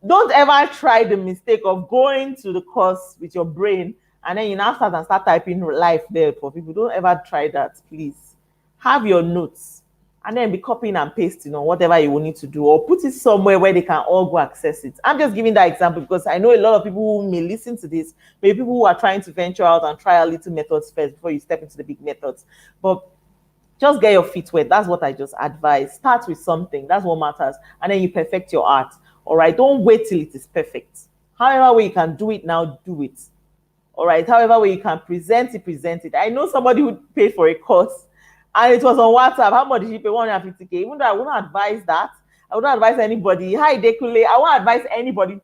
Don't ever try the mistake of going to the course with your brain and then you now start typing live there for people. Don't ever try that, please. Have your notes and then be copying and pasting on whatever you will need to do, or put it somewhere where they can all go access it. I'm just giving that example because I know a lot of people who may listen to this, maybe people who are trying to venture out and try a little methods first before you step into the big methods. But just get your feet wet. That's what I just advise. Start with something. That's what matters. And then you perfect your art. All right. Don't wait till it is perfect. However way you can do it now, do it. All right. However way you can present it. I know somebody who paid for a course and it was on WhatsApp. How much did she pay? 150K. Even though I wouldn't advise that. I wouldn't advise anybody. Hi, Dekule. I won't advise anybody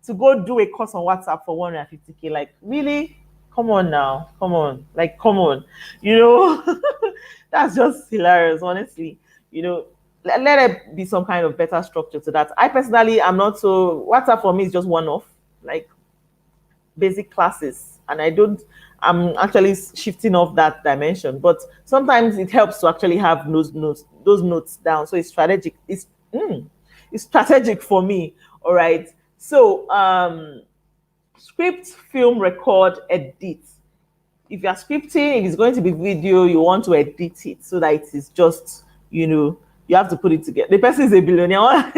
to go do a course on WhatsApp for 150K. Like, really? Come on now. Come on. Like, come on. That's just hilarious, honestly. Let it be some kind of better structure to that. I personally am not so. WhatsApp for me is just one-off, like basic classes. And I'm actually shifting off that dimension. But sometimes it helps to actually have those notes down. So it's strategic. It's strategic for me. All right. So script, film, record, edit. If you're scripting, if it's going to be video, you want to edit it so that it is just, you have to put it together. The person is a billionaire.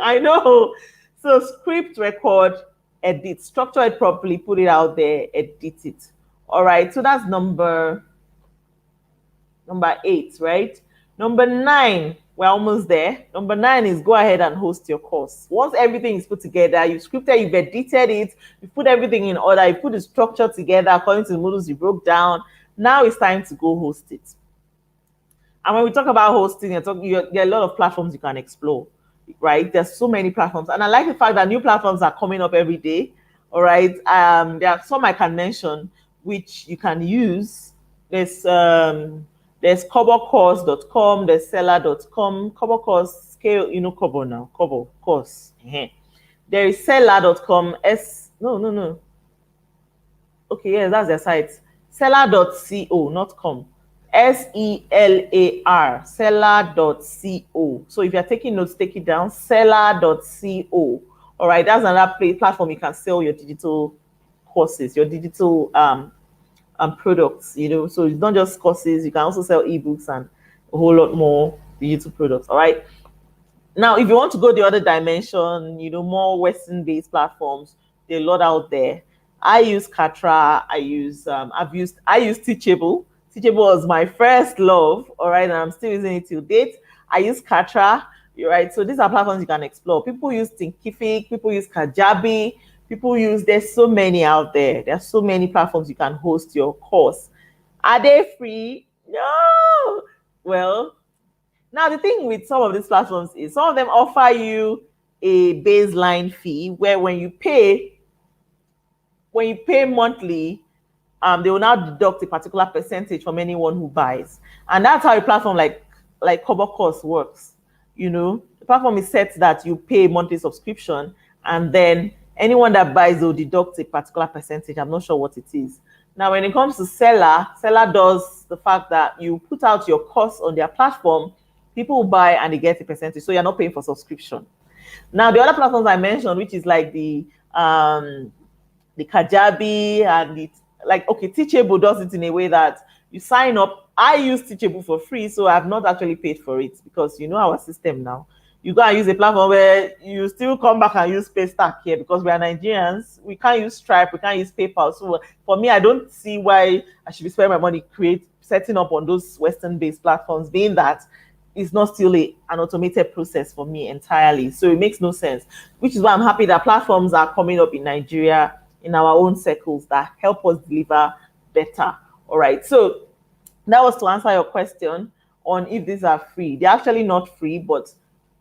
I know. So script, record, edit, structure it properly, put it out there, edit it. All right. So that's number 8, right? Number 9, we're almost there. Number 9 is go ahead and host your course. Once everything is put together, you've scripted, you've edited it, you put everything in order, you put the structure together according to the modules you broke down. Now it's time to go host it. And when we talk about hosting, there are a lot of platforms you can explore, right? There's so many platforms. And I like the fact that new platforms are coming up every day, all right? There are some I can mention which you can use. There's kobocourse.com, there's seller.com, Kobo course, scale, Kobo now, Kobo course. There is seller.com, no. Okay, yeah, that's their site. Seller.co, not com. SELAR, seller.co. So if you're taking notes, take it down, seller.co. All right, that's another platform you can sell your digital courses, your digital products, so it's not just courses. You can also sell ebooks and a whole lot more digital products. All right. Now, if you want to go the other dimension, more Western-based platforms, there are a lot out there. I use Katra. I use Teachable. Teachable was my first love, all right, and I'm still using it till date. I use Katra, you're right. So these are platforms you can explore. People use Thinkific, people use Kajabi, there's so many out there. There's so many platforms you can host your course. Are they free? No. Well, now, the thing with some of these platforms is some of them offer you a baseline fee where when you pay monthly, they will now deduct a particular percentage from anyone who buys. And that's how a platform like CoverCourse works. The platform is set that you pay monthly subscription, and then anyone that buys will deduct a particular percentage. I'm not sure what it is. Now, when it comes to Seller does the fact that you put out your course on their platform, people buy and they get a percentage, so you're not paying for subscription. Now, the other platforms I mentioned, which is like the Kajabi and Teachable does it in a way that you sign up. I use Teachable for free, so I've not actually paid for it because our system now. You go and use a platform where you still come back and use Paystack here because we are Nigerians. We can't use Stripe, we can't use PayPal. So for me, I don't see why I should be spending my money setting up on those Western-based platforms, being that it's not still an automated process for me entirely. So it makes no sense, which is why I'm happy that platforms are coming up in Nigeria in our own circles that help us deliver better. All right. So that was to answer your question on if these are free. They're actually not free, but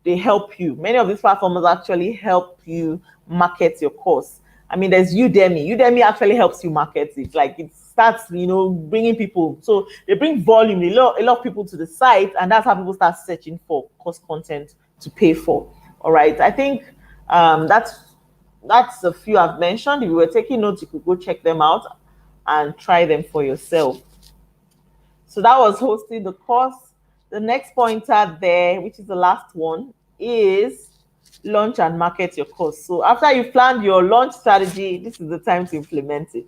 they help you. Many of these platforms actually help you market your course. I mean, there's Udemy. Udemy actually helps you market it. Like it starts, bringing people. So they bring volume, a lot of people to the site, and that's how people start searching for course content to pay for. All right. I think that's a few I've mentioned. If you were taking notes, you could go check them out and try them for yourself. So that was hosting the course. The next pointer there, which is the last one, is launch and market your course. So after you've planned your launch strategy, this is the time to implement it.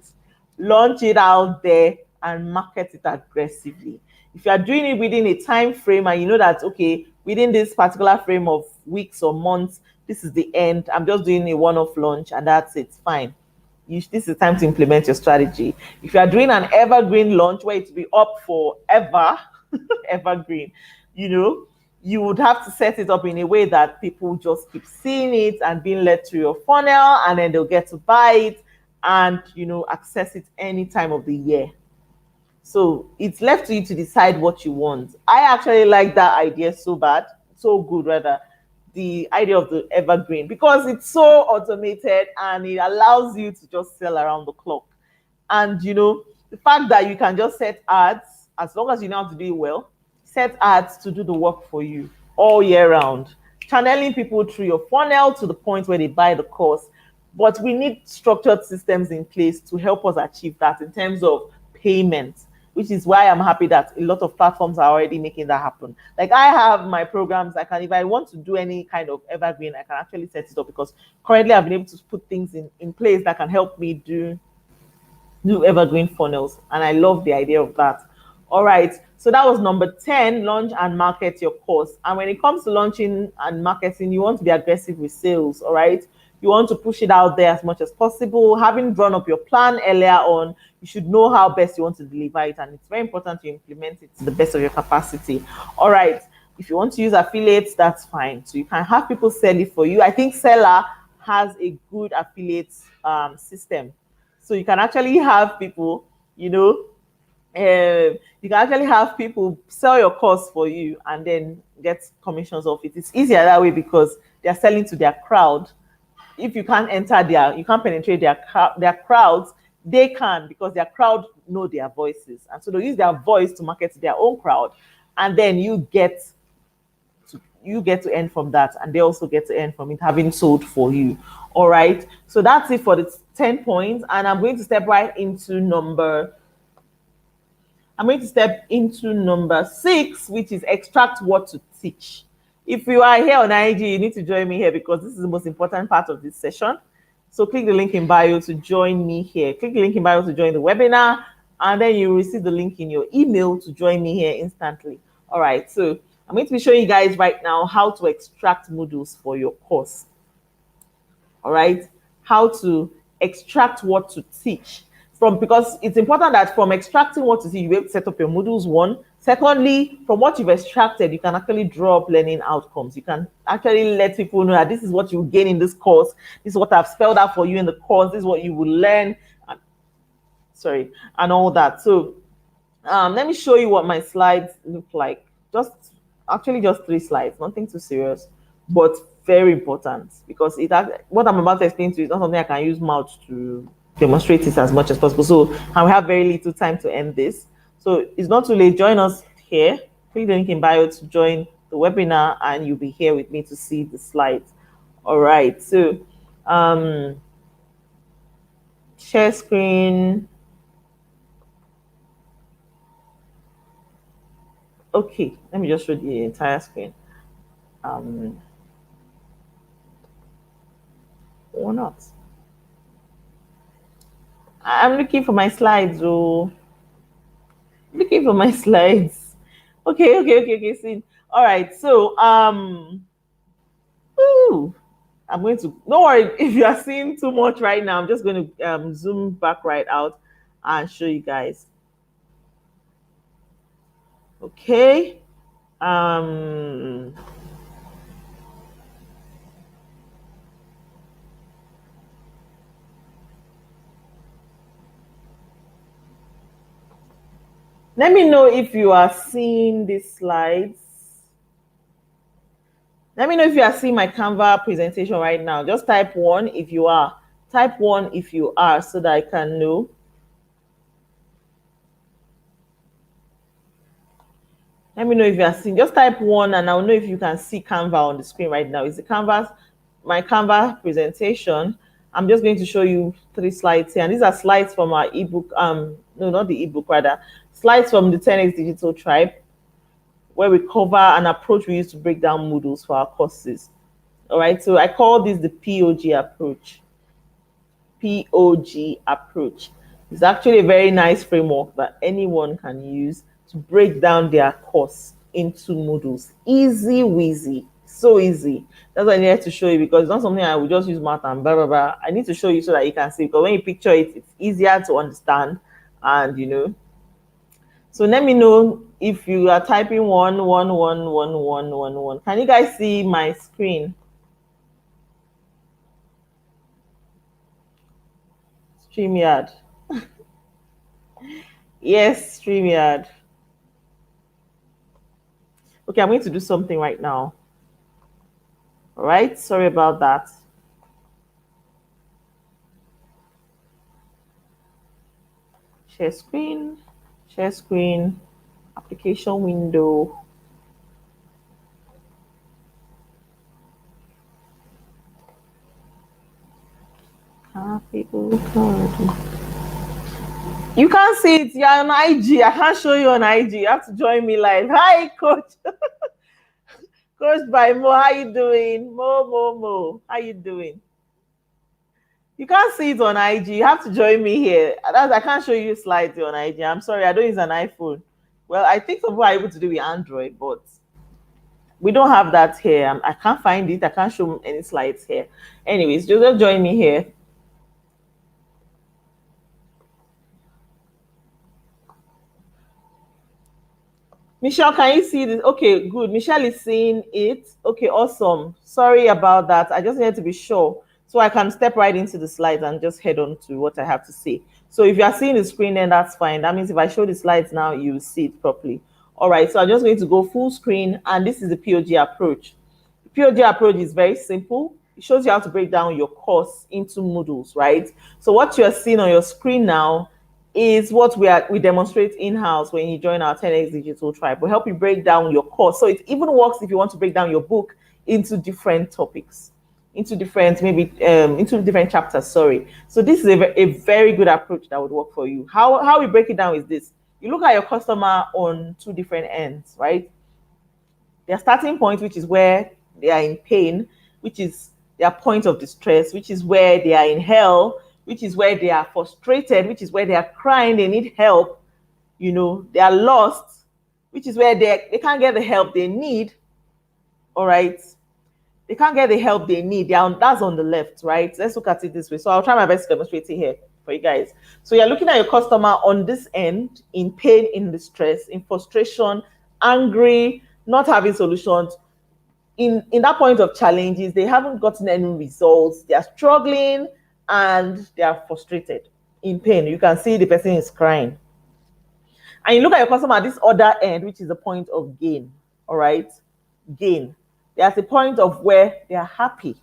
Launch it out there and market it aggressively. If you are doing it within a time frame and you know that, okay, within this particular frame of weeks or months, this is the end, I'm just doing a one-off launch and that's it, fine. This is the time to implement your strategy. If you are doing an evergreen launch where it will be up forever, evergreen, you would have to set it up in a way that people just keep seeing it and being led through your funnel, and then they'll get to buy it and access it any time of the year. So it's left to you to decide what you want. I actually like that idea so good rather, the idea of the evergreen, because it's so automated and it allows you to just sell around the clock. And the fact that you can just set ads, as long as you know how to do it well, set ads to do the work for you all year round, channeling people through your funnel to the point where they buy the course. But we need structured systems in place to help us achieve that in terms of payment, which is why I'm happy that a lot of platforms are already making that happen. Like I have my programs, if I want to do any kind of evergreen, I can actually set it up because currently I've been able to put things in place that can help me do evergreen funnels. And I love the idea of that. All right. So that was number 10, launch and market your course. And when it comes to launching and marketing, you want to be aggressive with sales. All right. You want to push it out there as much as possible. Having drawn up your plan earlier on, you should know how best you want to deliver it. And it's very important to implement it to the best of your capacity. All right. If you want to use affiliates, that's fine. So you can have people sell it for you. I think Seller has a good affiliate system. So you can actually have people, you can actually have people sell your course for you and then get commissions off it. It's easier that way because they're selling to their crowd. If you can't penetrate their crowds, they can, because their crowd know their voices. And so they'll use their voice to market to their own crowd. And then you get to earn from that. And they also get to earn from it having sold for you. All right. So that's it for the 10 points. And I'm going to step into number 6, which is extract what to teach. If you are here on IG, you need to join me here because this is the most important part of this session. So click the link in bio to join me here. Click the link in bio to join the webinar. and then you receive the link in your email to join me here instantly. All right, so I'm going to be showing you guys right now how to extract modules for your course. All right, how to extract what to teach from, because it's important that from extracting what to teach, you be able to set up your modules. One, secondly, from what you've extracted, you can actually draw up learning outcomes. You can actually let people know that this is what you gain in this course, this is what I've spelled out for you in the course, this is what you will learn, and, sorry, and all that. So let me show you what my slides look like. Just 3 slides, nothing too serious, but very important, because what I'm about to explain to you is not something I can use mouth to demonstrate it as much as possible. So, and we have very little time to end this. So it's not too late. Join us here. Click the link in bio to join the webinar, and you'll be here with me to see the slides. All right. So share screen. Okay, let me just show the entire screen. Or not. I'm looking for my slides. Oh, looking for my slides. Okay. See. All right. So I'm going to. Don't worry if you are seeing too much right now. I'm just going to zoom back right out and show you guys. Okay. Let me know if you are seeing these slides. Let me know if you are seeing my Canva presentation right now. Just type 1 if you are. Type 1 if you are, so that I can know. Let me know if you are seeing. Just type 1 and I'll know if you can see Canva on the screen right now. It's my Canva presentation. I'm just going to show you 3 slides here. And these are slides from our ebook. No, not the ebook, rather. Slides from the 10X Digital Tribe, where we cover an approach we use to break down modules for our courses. All right, so I call this the POG approach. POG approach. It's actually a very nice framework that anyone can use to break down their course into modules. Easy wheezy, so easy. That's what I needed to show you, because it's not something I will just use math and blah blah blah. I need to show you so that you can see, because when you picture it, it's easier to understand, and you know. So let me know if you are typing 1. Can you guys see my screen? StreamYard. Yes, StreamYard. Okay, I'm going to do something right now. All right, sorry about that. Share screen, application window. People card. You can't see it. You're on IG. I can't show you on IG. You have to join me live. Hi, Coach. Coach by Mo. How you doing? Mo. How you doing? You can't see it on IG. You have to join me here. I can't show you slides on IG. I'm sorry. I don't use an iPhone. Well, I think some people are able to do with Android, but we don't have that here. I can't find it. I can't show any slides here. Anyways, just join me here. Michelle, can you see this? Okay, good. Michelle is seeing it. Okay, awesome. Sorry about that. I just needed to be sure, so I can step right into the slides and just head on to what I have to say. So if you are seeing the screen, then that's fine. That means if I show the slides now, you see it properly. All right, so I'm just going to go full screen, and this is the POG approach. The POG approach is very simple. It shows you how to break down your course into modules, right? So what you're seeing on your screen now is what we demonstrate in-house when you join our 10X Digital Tribe. We'll help you break down your course. So it even works if you want to break down your book into different topics, into different chapters, sorry. So this is a very good approach that would work for you. How we break it down is this. You look at your customer on 2 different ends, right? Their starting point, which is where they are in pain, which is their point of distress, which is where they are in hell, which is where they are frustrated, which is where they are crying, they need help, they are lost, which is where they can't get the help they need. All right. They can't get the help they need. That's on the left, right? Let's look at it this way. So I'll try my best to demonstrate it here for you guys. So you're looking at your customer on this end, in pain, in distress, in frustration, angry, not having solutions. In that point of challenges, they haven't gotten any results. They are struggling and they are frustrated, in pain. You can see the person is crying. And you look at your customer at this other end, which is the point of gain. All right, gain. There's a point of where they are happy.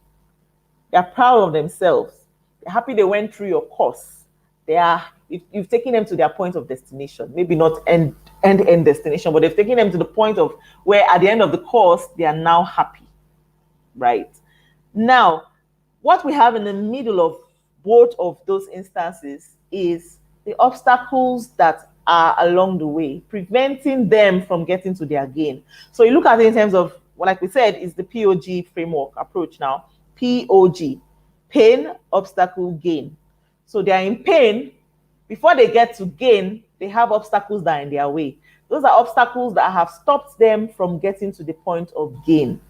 They are proud of themselves. They're happy they went through your course. You've taken them to their point of destination. Maybe not end destination, but they've taken them to the point of where at the end of the course, they are now happy, right? Now, what we have in the middle of both of those instances is the obstacles that are along the way, preventing them from getting to their gain. So you look at it in terms of, like we said, is the POG framework approach now. POG, pain, obstacle, gain. So they are in pain. Before they get to gain, they have obstacles that are in their way. Those are obstacles that have stopped them from getting to the point of gain.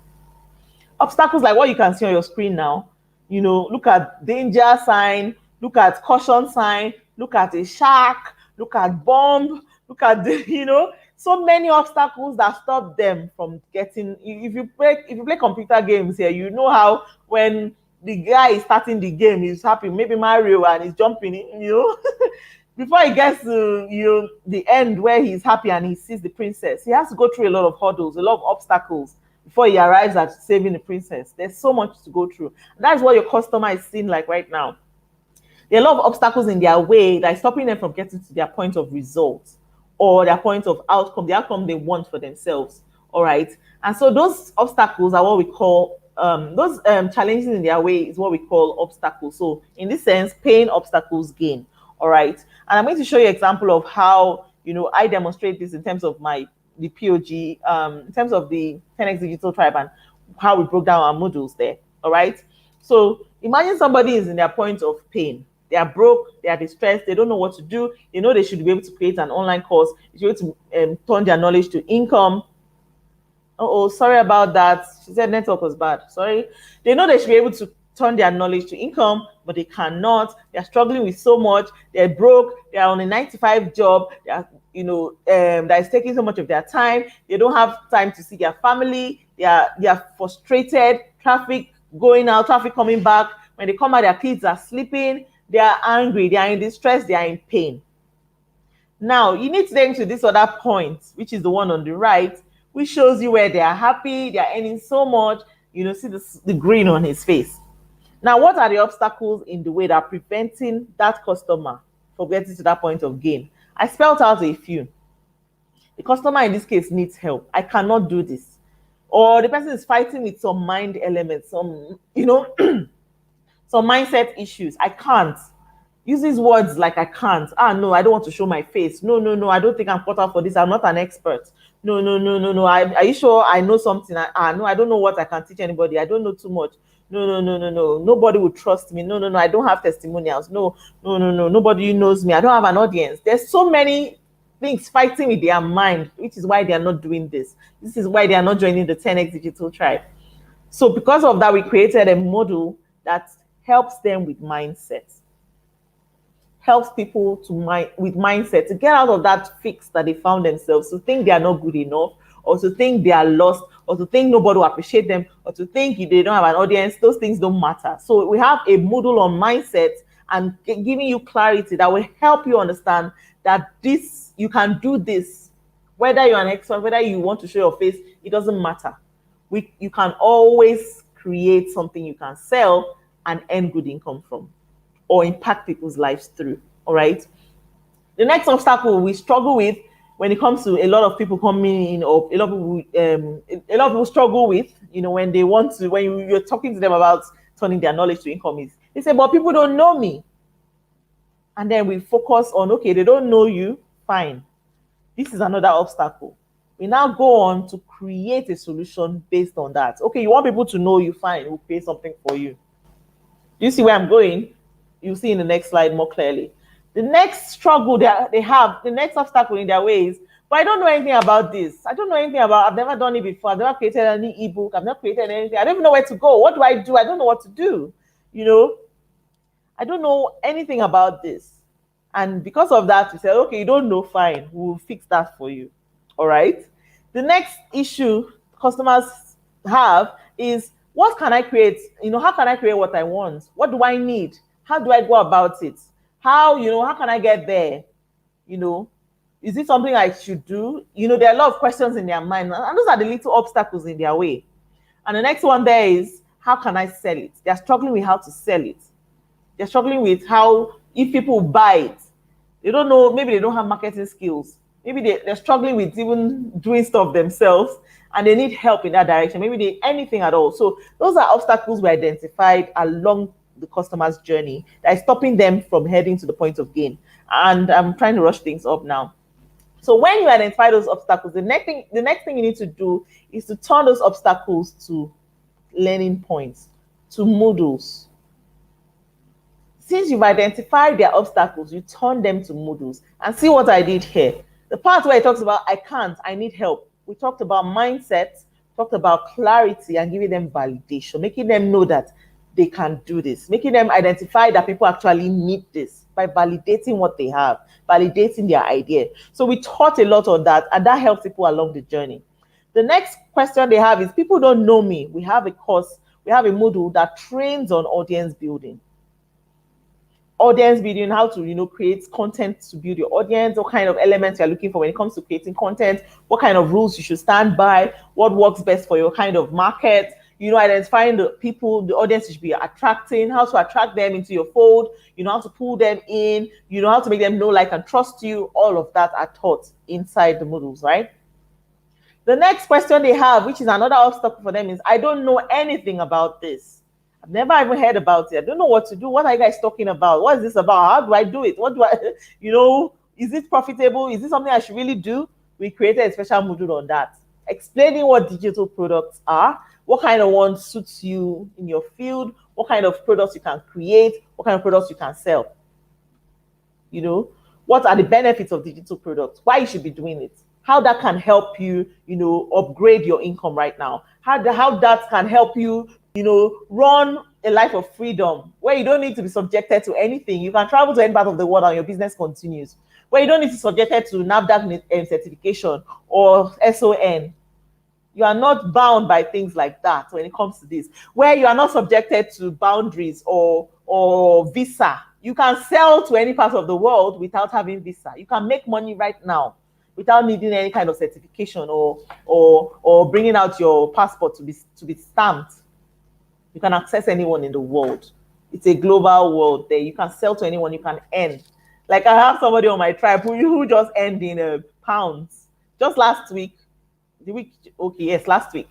Obstacles like what you can see on your screen now. Look at danger sign, look at caution sign, look at a shark, look at bomb, look at so many obstacles that stop them from getting. If you play computer games here, you know how when the guy is starting the game, he's happy, maybe Mario, and he's jumping, before he gets to the end where he's happy and he sees the princess, he has to go through a lot of hurdles, a lot of obstacles before he arrives at saving the princess. There's so much to go through. That's what your customer is seeing like right now. There are a lot of obstacles in their way that is stopping them from getting to their point of results or their point of outcome, the outcome they want for themselves. All right. And so those obstacles are what we call, those challenges in their way is what we call obstacles. So in this sense, pain, obstacles, gain. All right. And I'm going to show you an example of how, I demonstrate this in terms of the POG, in terms of the 10X Digital Tribe and how we broke down our modules there. All right. So imagine somebody is in their point of pain. They are broke, they are distressed, they don't know what to do. They should be able to create an online course, they should be able to turn their knowledge to income. Sorry about that. She said network was bad. Sorry. They know they should be able to turn their knowledge to income, but they cannot. They're struggling with so much. They're broke. They're on a 9-to-5 job. That is taking so much of their time. They don't have time to see their family. They are frustrated. Traffic going out, traffic coming back. When they come out, their kids are sleeping. They are angry. They are in distress. They are in pain. Now, you need to take to this other point, which is the one on the right, which shows you where they are happy. They are earning so much. See the grin on his face. Now, what are the obstacles in the way that are preventing that customer from getting to that point of gain? I spelled out a few. The customer in this case needs help. I cannot do this. Or the person is fighting with some mind elements, some, some mindset issues. I can't. Use these words like I can't. No, I don't want to show my face. No, I don't think I'm cut out for this. I'm not an expert. No. Are you sure I know something? No, I don't know what I can teach anybody. I don't know too much. No. Nobody will trust me. No. I don't have testimonials. No. Nobody knows me. I don't have an audience. There's so many things fighting with their mind, which is why they are not doing this. This is why they are not joining the 10X Digital Tribe. So because of that, we created a model that helps them with mindset. Helps people with mindset to get out of that fix that they found themselves, to think they are not good enough, or to think they are lost, or to think nobody will appreciate them, or to think they don't have an audience. Those things don't matter. So we have a model on mindset and giving you clarity that will help you understand that you can do this. Whether you're an expert, whether you want to show your face, it doesn't matter. You can always create something you can sell and earn good income from, or impact people's lives through. All right. The next obstacle we struggle with when it comes to a lot of people coming in, or a lot of people struggle with, when they want to, when you're talking to them about turning their knowledge to income, is they say, but people don't know me. And then we focus on, okay, they don't know you, fine. This is another obstacle. We now go on to create a solution based on that. Okay, you want people to know you, fine, we'll create something for you. Do you see where I'm going? you'll see in the next slide more clearly. The next struggle they have, the next obstacle in their way is, but I don't know anything about this. I don't know anything about, I've never done it before. I've never created any ebook. I've never created anything. I don't even know where to go. What do I do? I don't know what to do. You know, I don't know anything about this. And because of that, we said, okay, you don't know, fine. We'll fix that for you. All right. The next issue customers have is, what can I create? You know, how can I create what I want? What do I need? How do I go about it? How, you know, how can I get there? You know, is it something I should do? You know, there are a lot of questions in their mind, and those are the little obstacles in their way. And the next one there is, how can I sell it? They're struggling with how to sell it. They're struggling with how, if people buy it, they don't know, maybe they don't have marketing skills. Maybe they're struggling with even doing stuff themselves, and they need help in that direction. Maybe they anything at all. So those are obstacles we identified along the customer's journey that is stopping them from heading to the point of gain. And I'm trying to rush things up now. So when you identify those obstacles, the next thing you need to do is to turn those obstacles to learning points, to moodles. Since you've identified their obstacles, you turn them to moodles. And see what I did here. The part where it talks about, I can't, I need help. We talked about mindset, talked about clarity, and giving them validation, making them know that they can do this, making them identify that people actually need this by validating what they have, validating their idea. So we taught a lot on that, and that helps people along the journey. The next question they have is, people don't know me. We have a course, we have a module that trains on audience building. Audience building, how to, you know, create content to build your audience, what kind of elements you're looking for when it comes to creating content, what kind of rules you should stand by, what works best for your kind of market, you know, identifying the people, the audience you should be attracting, how to attract them into your fold, you know, how to pull them in, you know, how to make them know, like, and trust you. All of that are taught inside the modules, right? The next question they have, which is another obstacle for them, is, I don't know anything about this. I've never even heard about it. I don't know what to do. What are you guys talking about? What is this about? How do I do it? What do I, you know, is it profitable? Is it something I should really do? We created a special module on that, explaining what digital products are, what kind of ones suits you in your field, what kind of products you can create, what kind of products you can sell. You know, what are the benefits of digital products, why you should be doing it, how that can help you, you know, upgrade your income right now, how that can help you, you know, run a life of freedom where you don't need to be subjected to anything. You can travel to any part of the world and your business continues. Where you don't need to be subjected to NAFDAC certification or SON. You are not bound by things like that when it comes to this. Where you are not subjected to boundaries or visa. You can sell to any part of the world without having visa. You can make money right now without needing any kind of certification or bringing out your passport to be stamped. You can access anyone in the world. It's a global world there. You can sell to anyone. You can earn. Like, I have somebody on my tribe who just earned in pounds just last week. Last week.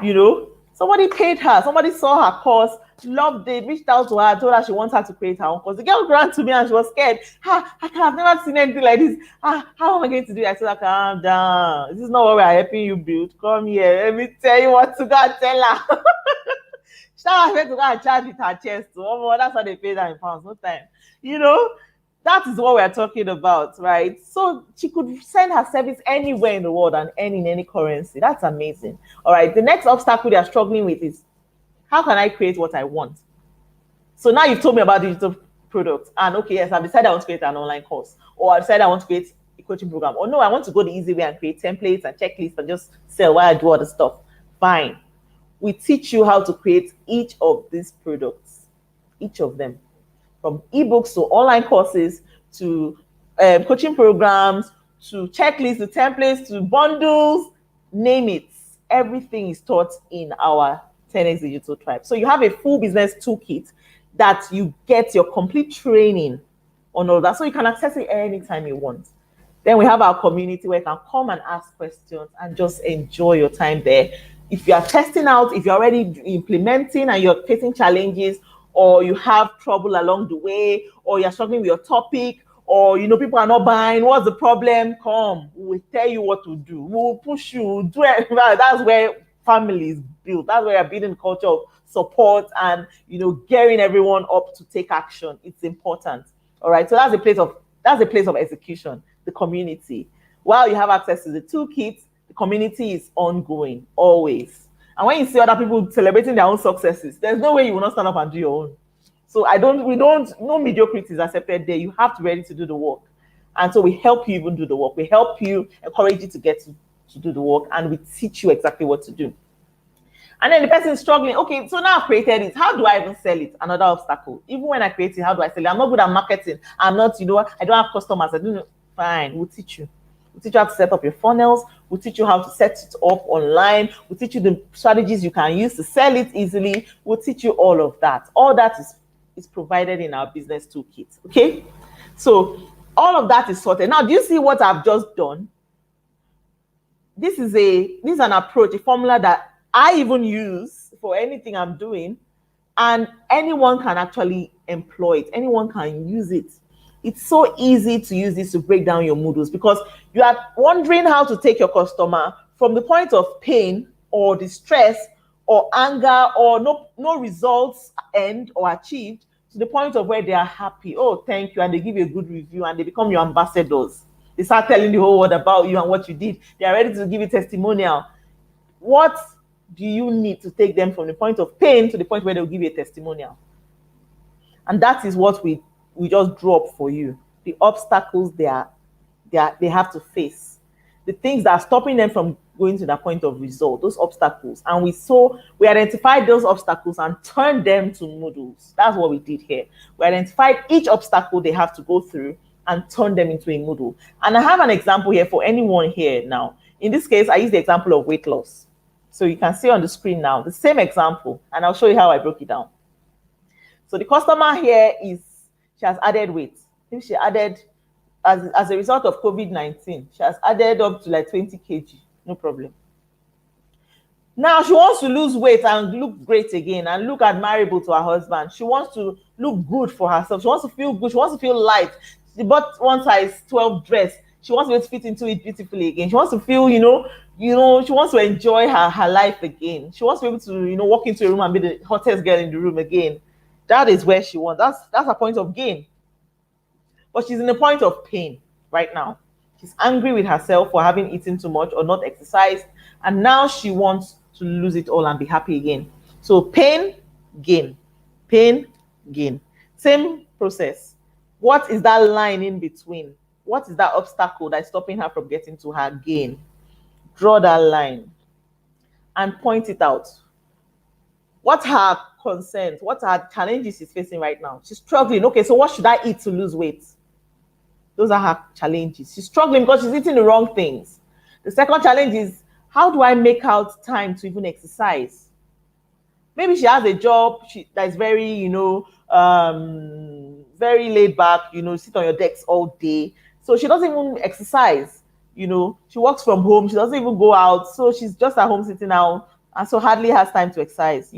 You know, somebody paid her. Somebody saw her course, loved it, reached out to her, told her she wants her to create her own course. The girl ran to me and she was scared. I've never seen anything like this. How am I going to do it? I said, calm down. This is not what we're helping you build. Come here. Let me tell you what to go and tell her. Shout out to go and charge with her chest. Oh, that's how they pay her in pounds. No time. You know, that is what we're talking about, right? So she could send her service anywhere in the world and earn in any currency. That's amazing. All right. The next obstacle they're struggling with is, how can I create what I want? So now you've told me about digital products. And okay, yes, I've decided I want to create an online course. Or I've decided I want to create a coaching program. Or no, I want to go the easy way and create templates and checklists and just sell while I do all the stuff. Fine. We teach you how to create each of these products, each of them, from ebooks to online courses to coaching programs to checklists to templates to bundles, name it. Everything is taught in our 10x Digital Tribe. So you have a full business toolkit that you get your complete training on all that, so you can access it anytime you want. Then we have our community where you can come and ask questions and just enjoy your time there. If you are testing out, if you're already implementing and you're facing challenges, or you have trouble along the way, or you're struggling with your topic, or you know people are not buying, what's the problem? Come, we'll tell you what to do. We'll push you. We'll do it. That's where families build. That's where you're building culture of support and, gearing everyone up to take action. It's important. All right. So that's a place of execution, the community. While you have access to the toolkit, the community is ongoing, always. And when you see other people celebrating their own successes, there's no way you will not stand up and do your own. So no mediocrity is accepted there. You have to be ready to do the work. And so we help you even do the work. We help you, encourage you to get to do the work, and we teach you exactly what to do. And then the person is struggling. Okay, so now I've created it. How do I even sell it? Another obstacle. Even when I create it, how do I sell it? I'm not good at marketing. I'm not, I don't have customers. I don't know. Fine, we'll teach you. We'll teach you how to set up your funnels. We'll teach you how to set it up online. We'll teach you the strategies you can use to sell it easily. We'll teach you all of that. All that is provided in our business toolkit. Okay? So all of that is sorted. Now, do you see what I've just done? This is an approach, a formula that I even use for anything I'm doing, and anyone can actually employ it. Anyone can use it. It's so easy to use this to break down your Moodles, because you are wondering how to take your customer from the point of pain or distress or anger or no results end or achieved to the point of where they are happy. Oh, thank you. And they give you a good review and they become your ambassadors. They start telling the whole world about you and what you did. They are ready to give you testimonial. What do you need to take them from the point of pain to the point where they'll give you a testimonial? And that is what we just draw up for you. The obstacles they have to face. The things that are stopping them from going to that point of result, those obstacles. And we identified those obstacles and turned them to Moodles. That's what we did here. We identified each obstacle they have to go through and turn them into a Moodle. And I have an example here for anyone here now. In this case, I use the example of weight loss. So you can see on the screen now, the same example, and I'll show you how I broke it down. So the customer here she has added weight. I think she added, as a result of COVID-19, she has added up to like 20 kg, no problem. Now she wants to lose weight and look great again and look admirable to her husband. She wants to look good for herself. She wants to feel good. She wants to feel light. She bought one size 12 dress. She wants to be able to fit into it beautifully again. She wants to feel, she wants to enjoy her life again. She wants to be able to, walk into a room and be the hottest girl in the room again. That is where she wants. That's her point of gain. But she's in a point of pain right now. She's angry with herself for having eaten too much or not exercised. And now she wants to lose it all and be happy again. So pain, gain. Pain, gain. Same process. What is that line in between? What is that obstacle that's stopping her from getting to her gain? Draw that line and point it out. What her concerns, what her challenges she's facing right now? She's struggling. Okay, so what should I eat to lose weight? Those are her challenges. She's struggling because she's eating the wrong things. The second challenge is, how do I make out time to even exercise? Maybe she has a job that is very, very laid back, sit on your decks all day. So she doesn't even exercise, she works from home. She doesn't even go out. So she's just at home sitting down and so hardly has time to exercise,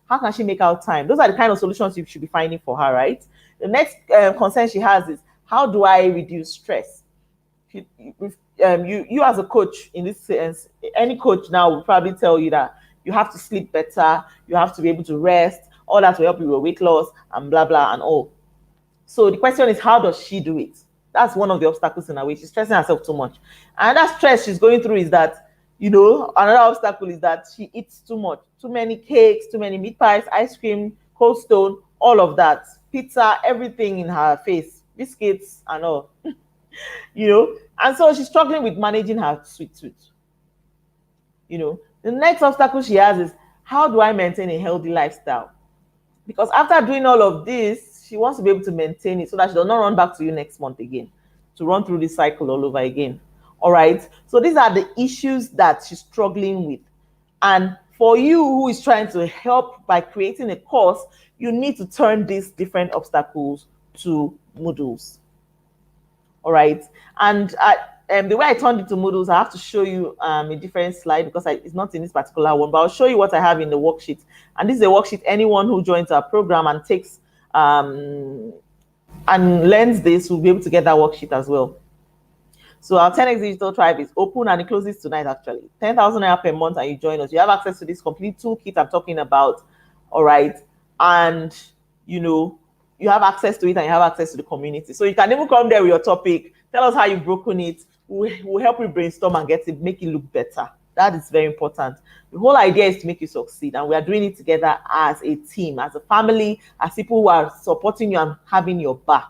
How can she make out time? Those are the kind of solutions you should be finding for her, right? The next concern she has is, how do I reduce stress? You as a coach, in this sense, any coach now will probably tell you that you have to sleep better, you have to be able to rest, all that will help you with weight loss and blah, blah, and all. So the question is, how does she do it? That's one of the obstacles in her way. She's stressing herself too much. And that stress she's going through is that, another obstacle is that she eats too much. Too many cakes, too many meat pies, ice cream, Cold Stone, all of that. Pizza, everything in her face. Biscuits and all. And so she's struggling with managing her sweet tooth. The next obstacle she has is, how do I maintain a healthy lifestyle? Because after doing all of this, she wants to be able to maintain it so that she does not run back to you next month again, to run through this cycle all over again. All right. So these are the issues that she's struggling with. And for you who is trying to help by creating a course, you need to turn these different obstacles to Moodles. All right. And the way I turned it to Moodles, I have to show you a different slide because it's not in this particular one, but I'll show you what I have in the worksheet. And this is a worksheet anyone who joins our program and takes and learns this will be able to get that worksheet as well. So our 10x Digital Tribe is open and it closes tonight actually. 10,000 naira per month and you join us. You have access to this complete toolkit I'm talking about. All right. And you know, you have access to it and you have access to the community. So you can even come there with your topic. Tell us how you've broken it. We'll help you brainstorm and make it look better. That is very important. The whole idea is to make you succeed, and we are doing it together as a team, as a family, as people who are supporting you and having your back.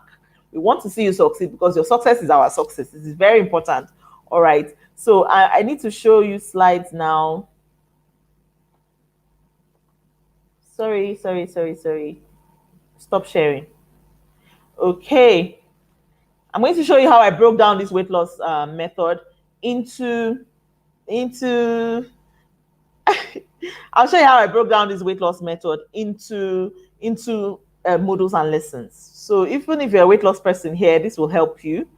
We want to see you succeed because your success is our success. This is very important. All right. So I need to show you slides now. Sorry. Stop sharing. Okay. I'm going to show you how I broke down this weight loss method into I'll show you how I broke down this weight loss method into modules and lessons. So even if you're a weight loss person here, this will help you.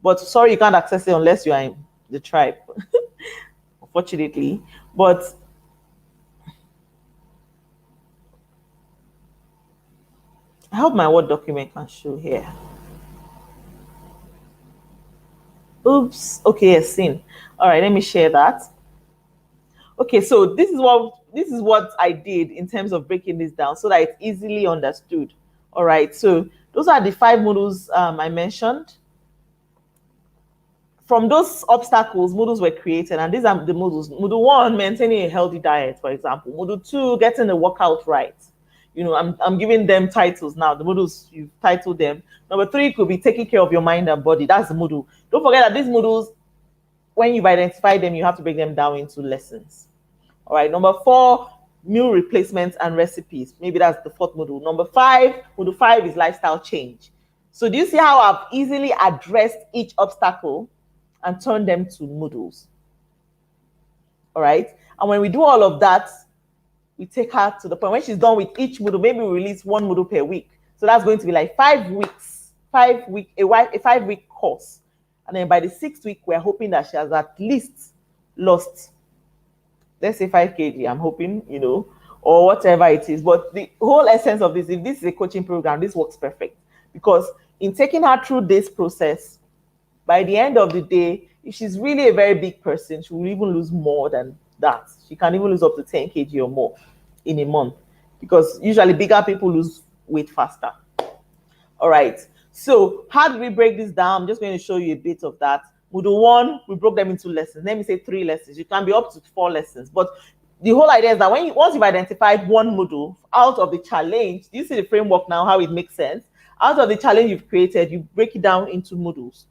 But sorry, you can't access it unless you are in the tribe, unfortunately. But I hope my Word document can show here. Oops. Okay, yes, seen. All right, let me share that. Okay, so this is what I did in terms of breaking this down so that it's easily understood. All right, so those are the 5 modules I mentioned. From those obstacles, modules were created, and these are the modules. Module 1, maintaining a healthy diet, for example. Module 2, getting the workout right. You know, I'm giving them titles now. The modules, you've titled them. Number 3 could be taking care of your mind and body. That's the module. Don't forget that these modules, when you've identified them, you have to break them down into lessons. All right. Number 4, meal replacements and recipes. Maybe that's the 4th module. Module 5 is lifestyle change. So do you see how I've easily addressed each obstacle and turned them to modules? All right. And when we do all of that, we take her to the point when she's done with each module. Maybe we release 1 module per week. So that's going to be like 5 weeks, a 5-week course. And then by the 6th week, we're hoping that she has at least lost, let's say 5 kg, I'm hoping, you know, or whatever it is. But the whole essence of this, if this is a coaching program, this works perfect. Because in taking her through this process, by the end of the day, if she's really a very big person, she will even lose more than that. She can even lose up to 10 kg or more in a month. Because usually bigger people lose weight faster. All right. So how do we break this down? I'm just going to show you a bit of that. Module 1, we broke them into lessons. Let me say 3 lessons. You can be up to 4 lessons. But the whole idea is that once you've identified 1 module out of the challenge, do you see the framework now, how it makes sense? Out of the challenge you've created, you break it down into modules.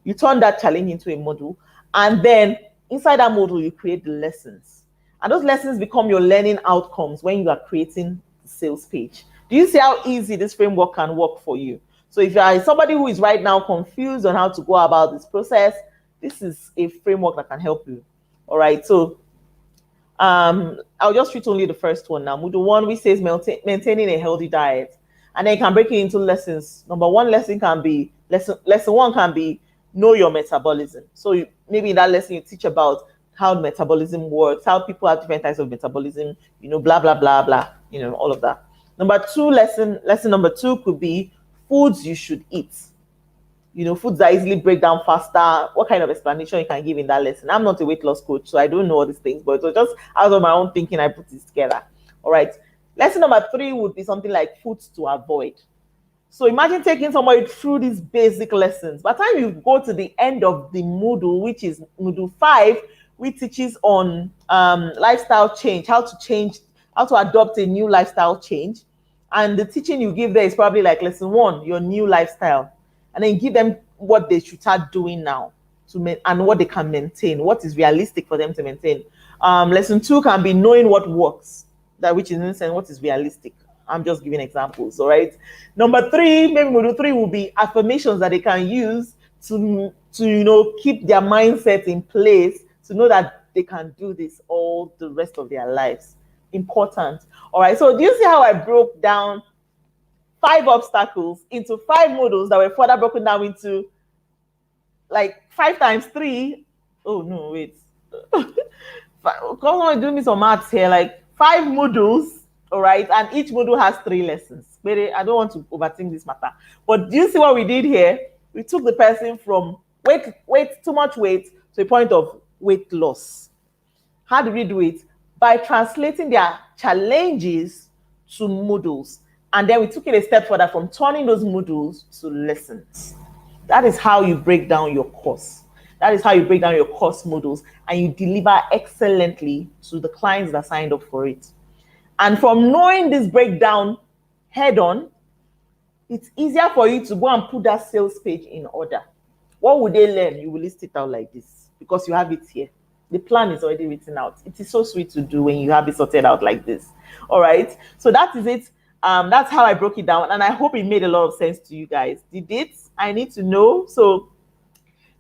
You turn that challenge into a module. And then inside that module, you create the lessons. And those lessons become your learning outcomes when you are creating the sales page. Do you see how easy this framework can work for you? So if you are somebody who is right now confused on how to go about this process, this is a framework that can help you. All right. So I'll just treat only the first one now. Module 1, which says maintaining a healthy diet. And then you can break it into lessons. Number 1 lesson can be, lesson 1 can be know your metabolism. So maybe in that lesson, you teach about how metabolism works, how people have different types of metabolism, you know, blah, blah, blah, blah, you know, all of that. Number 2, lesson number 2 could be foods you should eat. You know, foods that easily break down faster. What kind of explanation you can give in that lesson? I'm not a weight loss coach, so I don't know all these things, but it was just out of my own thinking, I put this together. All right. Lesson number 3 would be something like foods to avoid. So imagine taking somebody through these basic lessons. By the time you go to the end of the module, which is module 5, which teaches on lifestyle change, how to adopt a new lifestyle change. And the teaching you give there is probably like lesson 1, your new lifestyle. And then give them what they should start doing now and what they can maintain, what is realistic for them to maintain. Lesson 2 can be knowing what works, which is in sense what is realistic. I'm just giving examples, all right? Number 3, maybe module 3 will be affirmations that they can use to you know, keep their mindset in place, to know that they can do this all the rest of their lives. Important. All right, so do you see how I broke down 5 obstacles into 5 modules that were further broken down into like 5 times 3? Oh no, wait. Come on, do me some maths here. Like 5 modules, all right, and each module has 3 lessons. But I don't want to overthink this matter. But do you see what we did here? We took the person from Too much weight to the point of weight loss. How do we do it? By translating their challenges to modules. And then we took it a step further from turning those modules to lessons. That is how you break down your course. That is how you break down your course modules and you deliver excellently to the clients that signed up for it. And from knowing this breakdown head on, it's easier for you to go and put that sales page in order. What would they learn? You will list it out like this because you have it here. The plan is already written out. It is so sweet to do when you have it sorted out like this. All right. So that is it. That's how I broke it down. And I hope it made a lot of sense to you guys. Did it? I need to know. So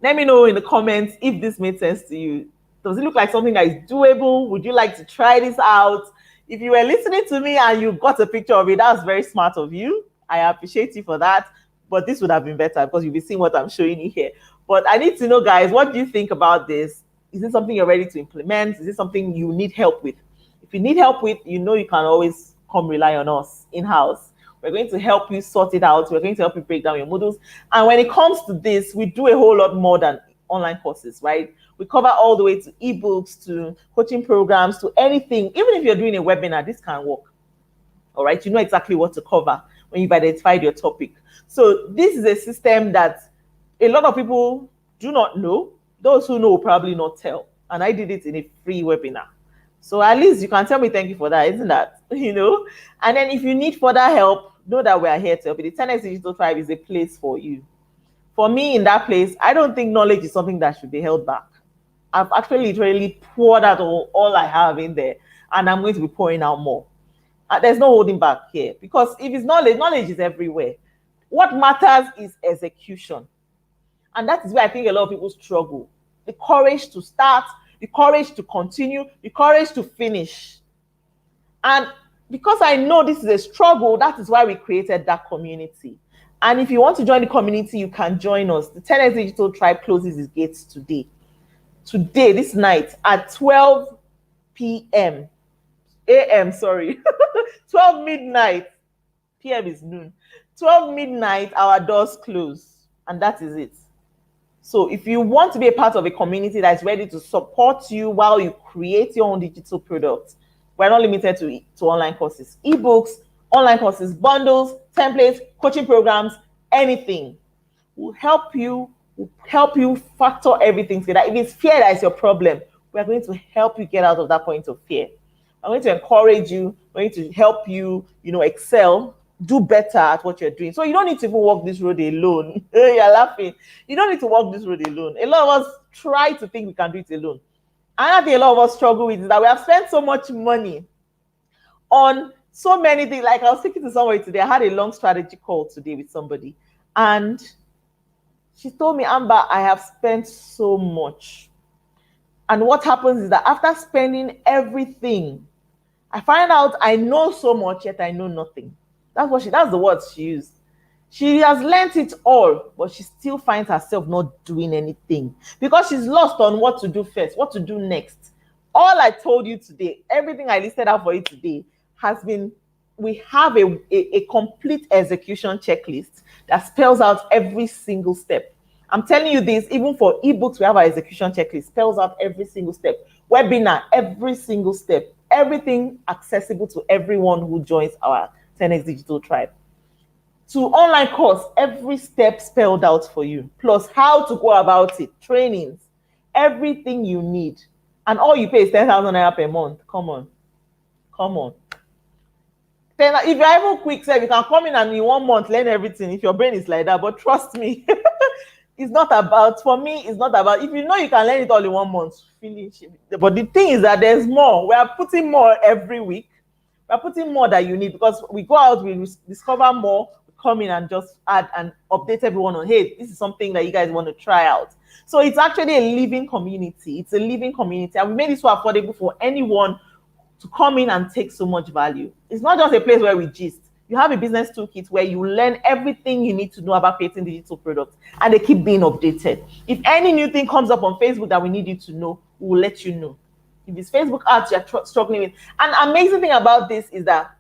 let me know in the comments if this made sense to you. Does it look like something that is doable? Would you like to try this out? If you were listening to me and you got a picture of it, that's very smart of you. I appreciate you for that. But this would have been better because you'll be seeing what I'm showing you here. But I need to know, guys, what do you think about this? Is it something you're ready to implement? Is it something you need help with? If you need help with, you know you can always come rely on us in-house. We're going to help you sort it out. We're going to help you break down your modules. And when it comes to this, we do a whole lot more than online courses, right? We cover all the way to ebooks, to coaching programs, to anything. Even if you're doing a webinar, this can work. All right, you know exactly what to cover when you've identified your topic. So this is a system that a lot of people do not know. Those who know will probably not tell. And I did it in a free webinar. So at least you can tell me thank you for that, isn't that? You know? And then if you need further help, know that we are here to help you. The 10x Digital Tribe is a place for you. For me, in that place, I don't think knowledge is something that should be held back. I've actually literally poured out all I have in there, and I'm going to be pouring out more. There's no holding back here, because if it's knowledge is everywhere. What matters is execution. And that is where I think a lot of people struggle. The courage to start, the courage to continue, the courage to finish. And because I know this is a struggle, that is why we created that community. And if you want to join the community, you can join us. The 10x Digital Tribe closes its gates today. Today, this night at 12 p.m. a.m., sorry. 12 midnight. p.m. is noon. 12 midnight, our doors close. And that is it. So if you want to be a part of a community that's ready to support you while you create your own digital products, we're not limited to online courses, ebooks, online courses, bundles, templates, coaching programs, anything. We'll help you factor everything together. If it's fear that is your problem, we're going to help you get out of that point of fear. I'm going to encourage you, we're going to help you, excel, do better at what you're doing. So you don't need to even walk this road alone. You're laughing. You don't need to walk this road alone. A lot of us try to think we can do it alone. Another thing a lot of us struggle with is that we have spent so much money on so many things. Like I was speaking to somebody today. I had a long strategy call today with somebody. And she told me, Amber, I have spent so much. And what happens is that after spending everything, I find out I know so much, yet I know nothing. That's the words she used. She has learnt it all, but she still finds herself not doing anything because she's lost on what to do first, what to do next. All I told you today, everything I listed out for you today has been, we have a complete execution checklist that spells out every single step. I'm telling you this, even for ebooks, we have our execution checklist, spells out every single step. Webinar, every single step, everything accessible to everyone who joins our 10x Digital Tribe. To online course, every step spelled out for you, plus how to go about it, trainings, everything you need. And all you pay is 10,000 naira per month. Come on. Then if you're even quick, you can come in and in 1 month learn everything if your brain is like that. But trust me, it's not about, for me, it's not about, if you know you can learn it all in 1 month, finish it. But the thing is that there's more. We are putting more every week. We're putting more that you need because we go out, we discover more, we come in and just add and update everyone on, hey, this is something that you guys want to try out. So it's actually a living community. It's a living community. And we made it so affordable for anyone to come in and take so much value. It's not just a place where we gist. You have a business toolkit where you learn everything you need to know about creating digital products, and they keep being updated. If any new thing comes up on Facebook that we need you to know, we will let you know. If it's Facebook ads you're struggling with. An amazing thing about this is that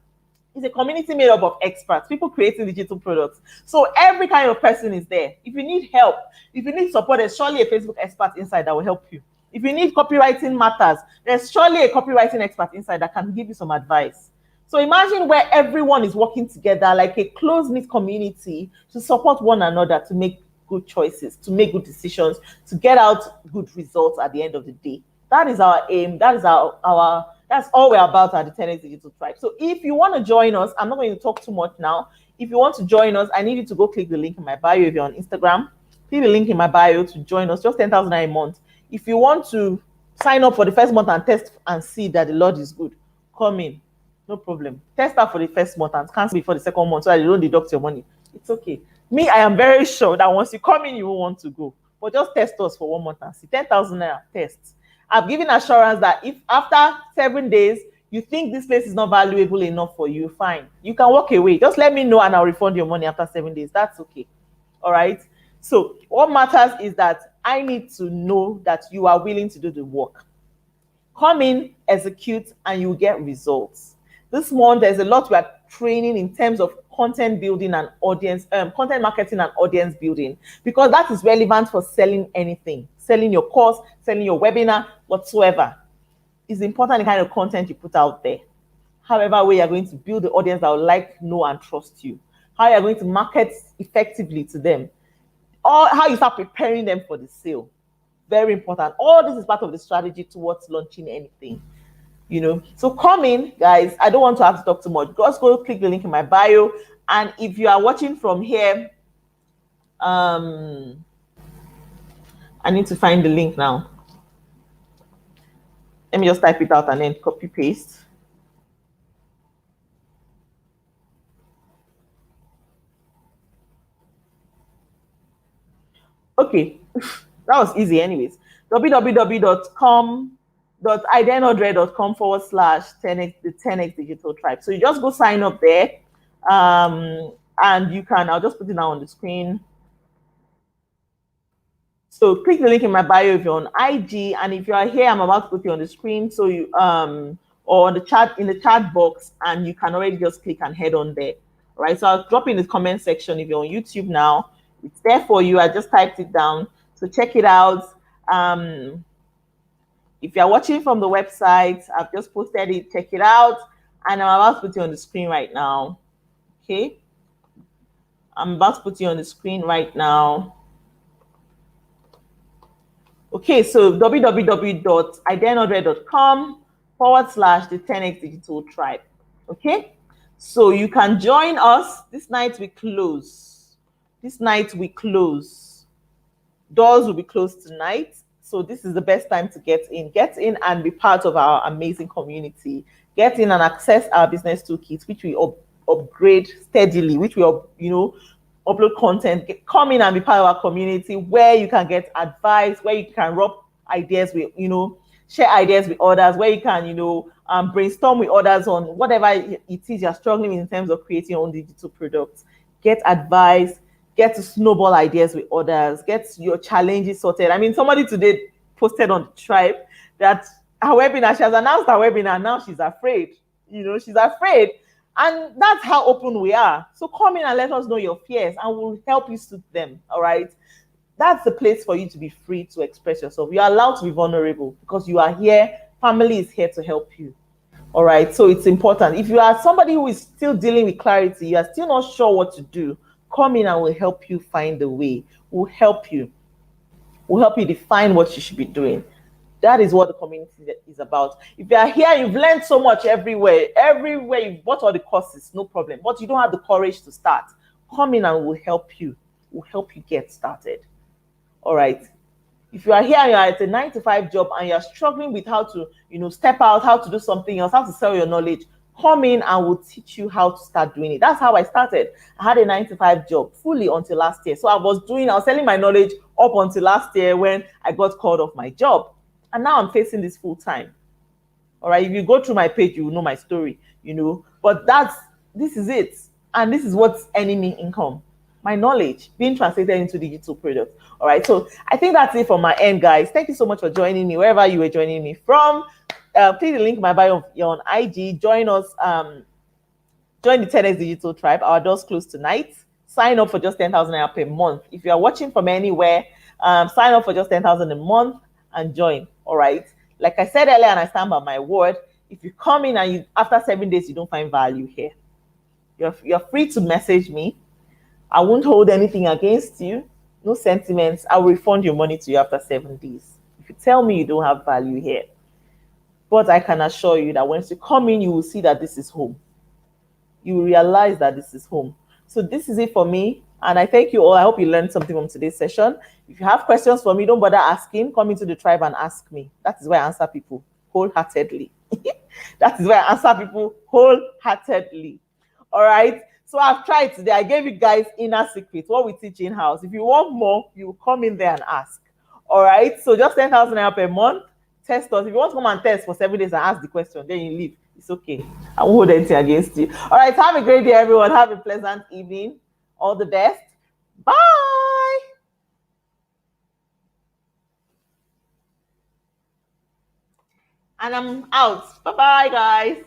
It's a community made up of experts, people creating digital products. So every kind of person is there. If you need help, if you need support, there's surely a Facebook expert inside that will help you. If you need copywriting matters, there's surely a copywriting expert inside that can give you some advice. So imagine where everyone is working together like a close-knit community to support one another to make good choices, to make good decisions, to get out good results at the end of the day. That is our aim. That is our that's all we're about at the 10x Digital Tribe. So if you want to join us, I'm not going to talk too much now. If you want to join us, I need you to go click the link in my bio if you're on Instagram. Click the link in my bio to join us, just 10,000 a month. If you want to sign up for the first month and test and see that the Lord is good, come in. No problem. Test out for the first month and cancel before the second month so that you don't deduct your money. It's okay. Me, I am very sure that once you come in, you won't want to go. But just test us for 1 month and see. 10,000 naira test. I've given assurance that if after 7 days you think this place is not valuable enough for you, fine. You can walk away. Just let me know and I'll refund your money after 7 days. That's okay. All right. So what matters is that I need to know that you are willing to do the work. Come in, execute, and you get results. This month, there's a lot we are training in terms of content building and audience, content marketing and audience building, because that is relevant for selling anything, selling your course, selling your webinar, whatsoever. It's important the kind of content you put out there. However, way you're going to build the audience that will like, know, and trust you. How you're going to market effectively to them. Or how you start preparing them for the sale. Very important. All this is part of the strategy towards launching anything. So come in, guys. I don't want to have to talk too much. Just go click the link in my bio. And if you are watching from here, I need to find the link now. Let me just type it out and then copy paste. Okay, that was easy anyways. www.idenodre.com/10x, the 10x Digital Tribe. So you just go sign up there. And you can, I'll just put it now on the screen. So click the link in my bio if you're on IG, and if you are here, I'm about to put it on the screen. So you or on the chat, in the chat box, and you can already just click and head on there. All right. So I'll drop in the comment section if you're on YouTube now. It's there for you. I just typed it down. So check it out. If you're watching from the website, I've just posted it. Check it out. And I'm about to put it on the screen right now. Okay. I'm about to put you on the screen right now. Okay, so www.idenodre.com/the 10x Digital Tribe. Okay, so you can join us. This night we close. Doors will be closed tonight. So this is the best time to get in. Get in and be part of our amazing community. Get in and access our business toolkit, which we upgrade steadily, which we, upload content. Come in and be part of our community where you can get advice, where you can rub ideas with, share ideas with others, where you can, brainstorm with others on whatever it is you're struggling with in terms of creating your own digital products. Get advice, get to snowball ideas with others, get your challenges sorted. I mean, somebody today posted on the tribe that her webinar, she has announced her webinar, now she's afraid. She's afraid. And that's how open we are. So come in and let us know your fears and we'll help you suit them. All right. That's the place for you to be free to express yourself. You are allowed to be vulnerable because you are here. Family is here to help you. All right. So it's important. If you are somebody who is still dealing with clarity, you are still not sure what to do, come in and we'll help you find the way. We'll help you. We'll help you define what you should be doing. That is what the community is about. If you are here, you've learned so much everywhere. You've bought all the courses, no problem. But you don't have the courage to start. Come in and we'll help you. We'll help you get started. All right. If you are here and you're at a 9-to-5 job and you're struggling with how to, step out, how to do something else, how to sell your knowledge, come in and we'll teach you how to start doing it. That's how I started. I had a 9-to-5 job fully until last year. So I was selling my knowledge up until last year when I got called off my job. And now I'm facing this full time. All right. If you go through my page, you will know my story, but this is it. And this is what's earning me income. My knowledge being translated into digital products. All right. So I think that's it from my end, guys. Thank you so much for joining me, wherever you were joining me from. Click the link in my bio. You're on IG. Join us Join the 10x Digital Tribe. Our doors close tonight. Sign up for just 10,000 naira per month. If you are watching from anywhere, sign up for just 10,000 a month and join. All right. Like I said earlier, and I stand by my word, if you come in and after 7 days you don't find value here, you're free to message me. I won't hold anything against you. No sentiments. I'll refund your money to you after 7 days. If you tell me you don't have value here. But I can assure you that once you come in, you will see that this is home. You will realize that this is home. So this is it for me. And I thank you all. I hope you learned something from today's session. If you have questions for me, don't bother asking. Come into the tribe and ask me. That is where I answer people wholeheartedly. That is where I answer people wholeheartedly. All right. So I've tried today. I gave you guys inner secrets, what we teach in house. If you want more, you come in there and ask. All right. So just 10,000 naira per month. Test us. If you want to come and test for 7 days and ask the question, then you leave. It's okay. I won't hold anything against you. All right. Have a great day, everyone. Have a pleasant evening. All the best. Bye. And I'm out. Bye-bye, guys.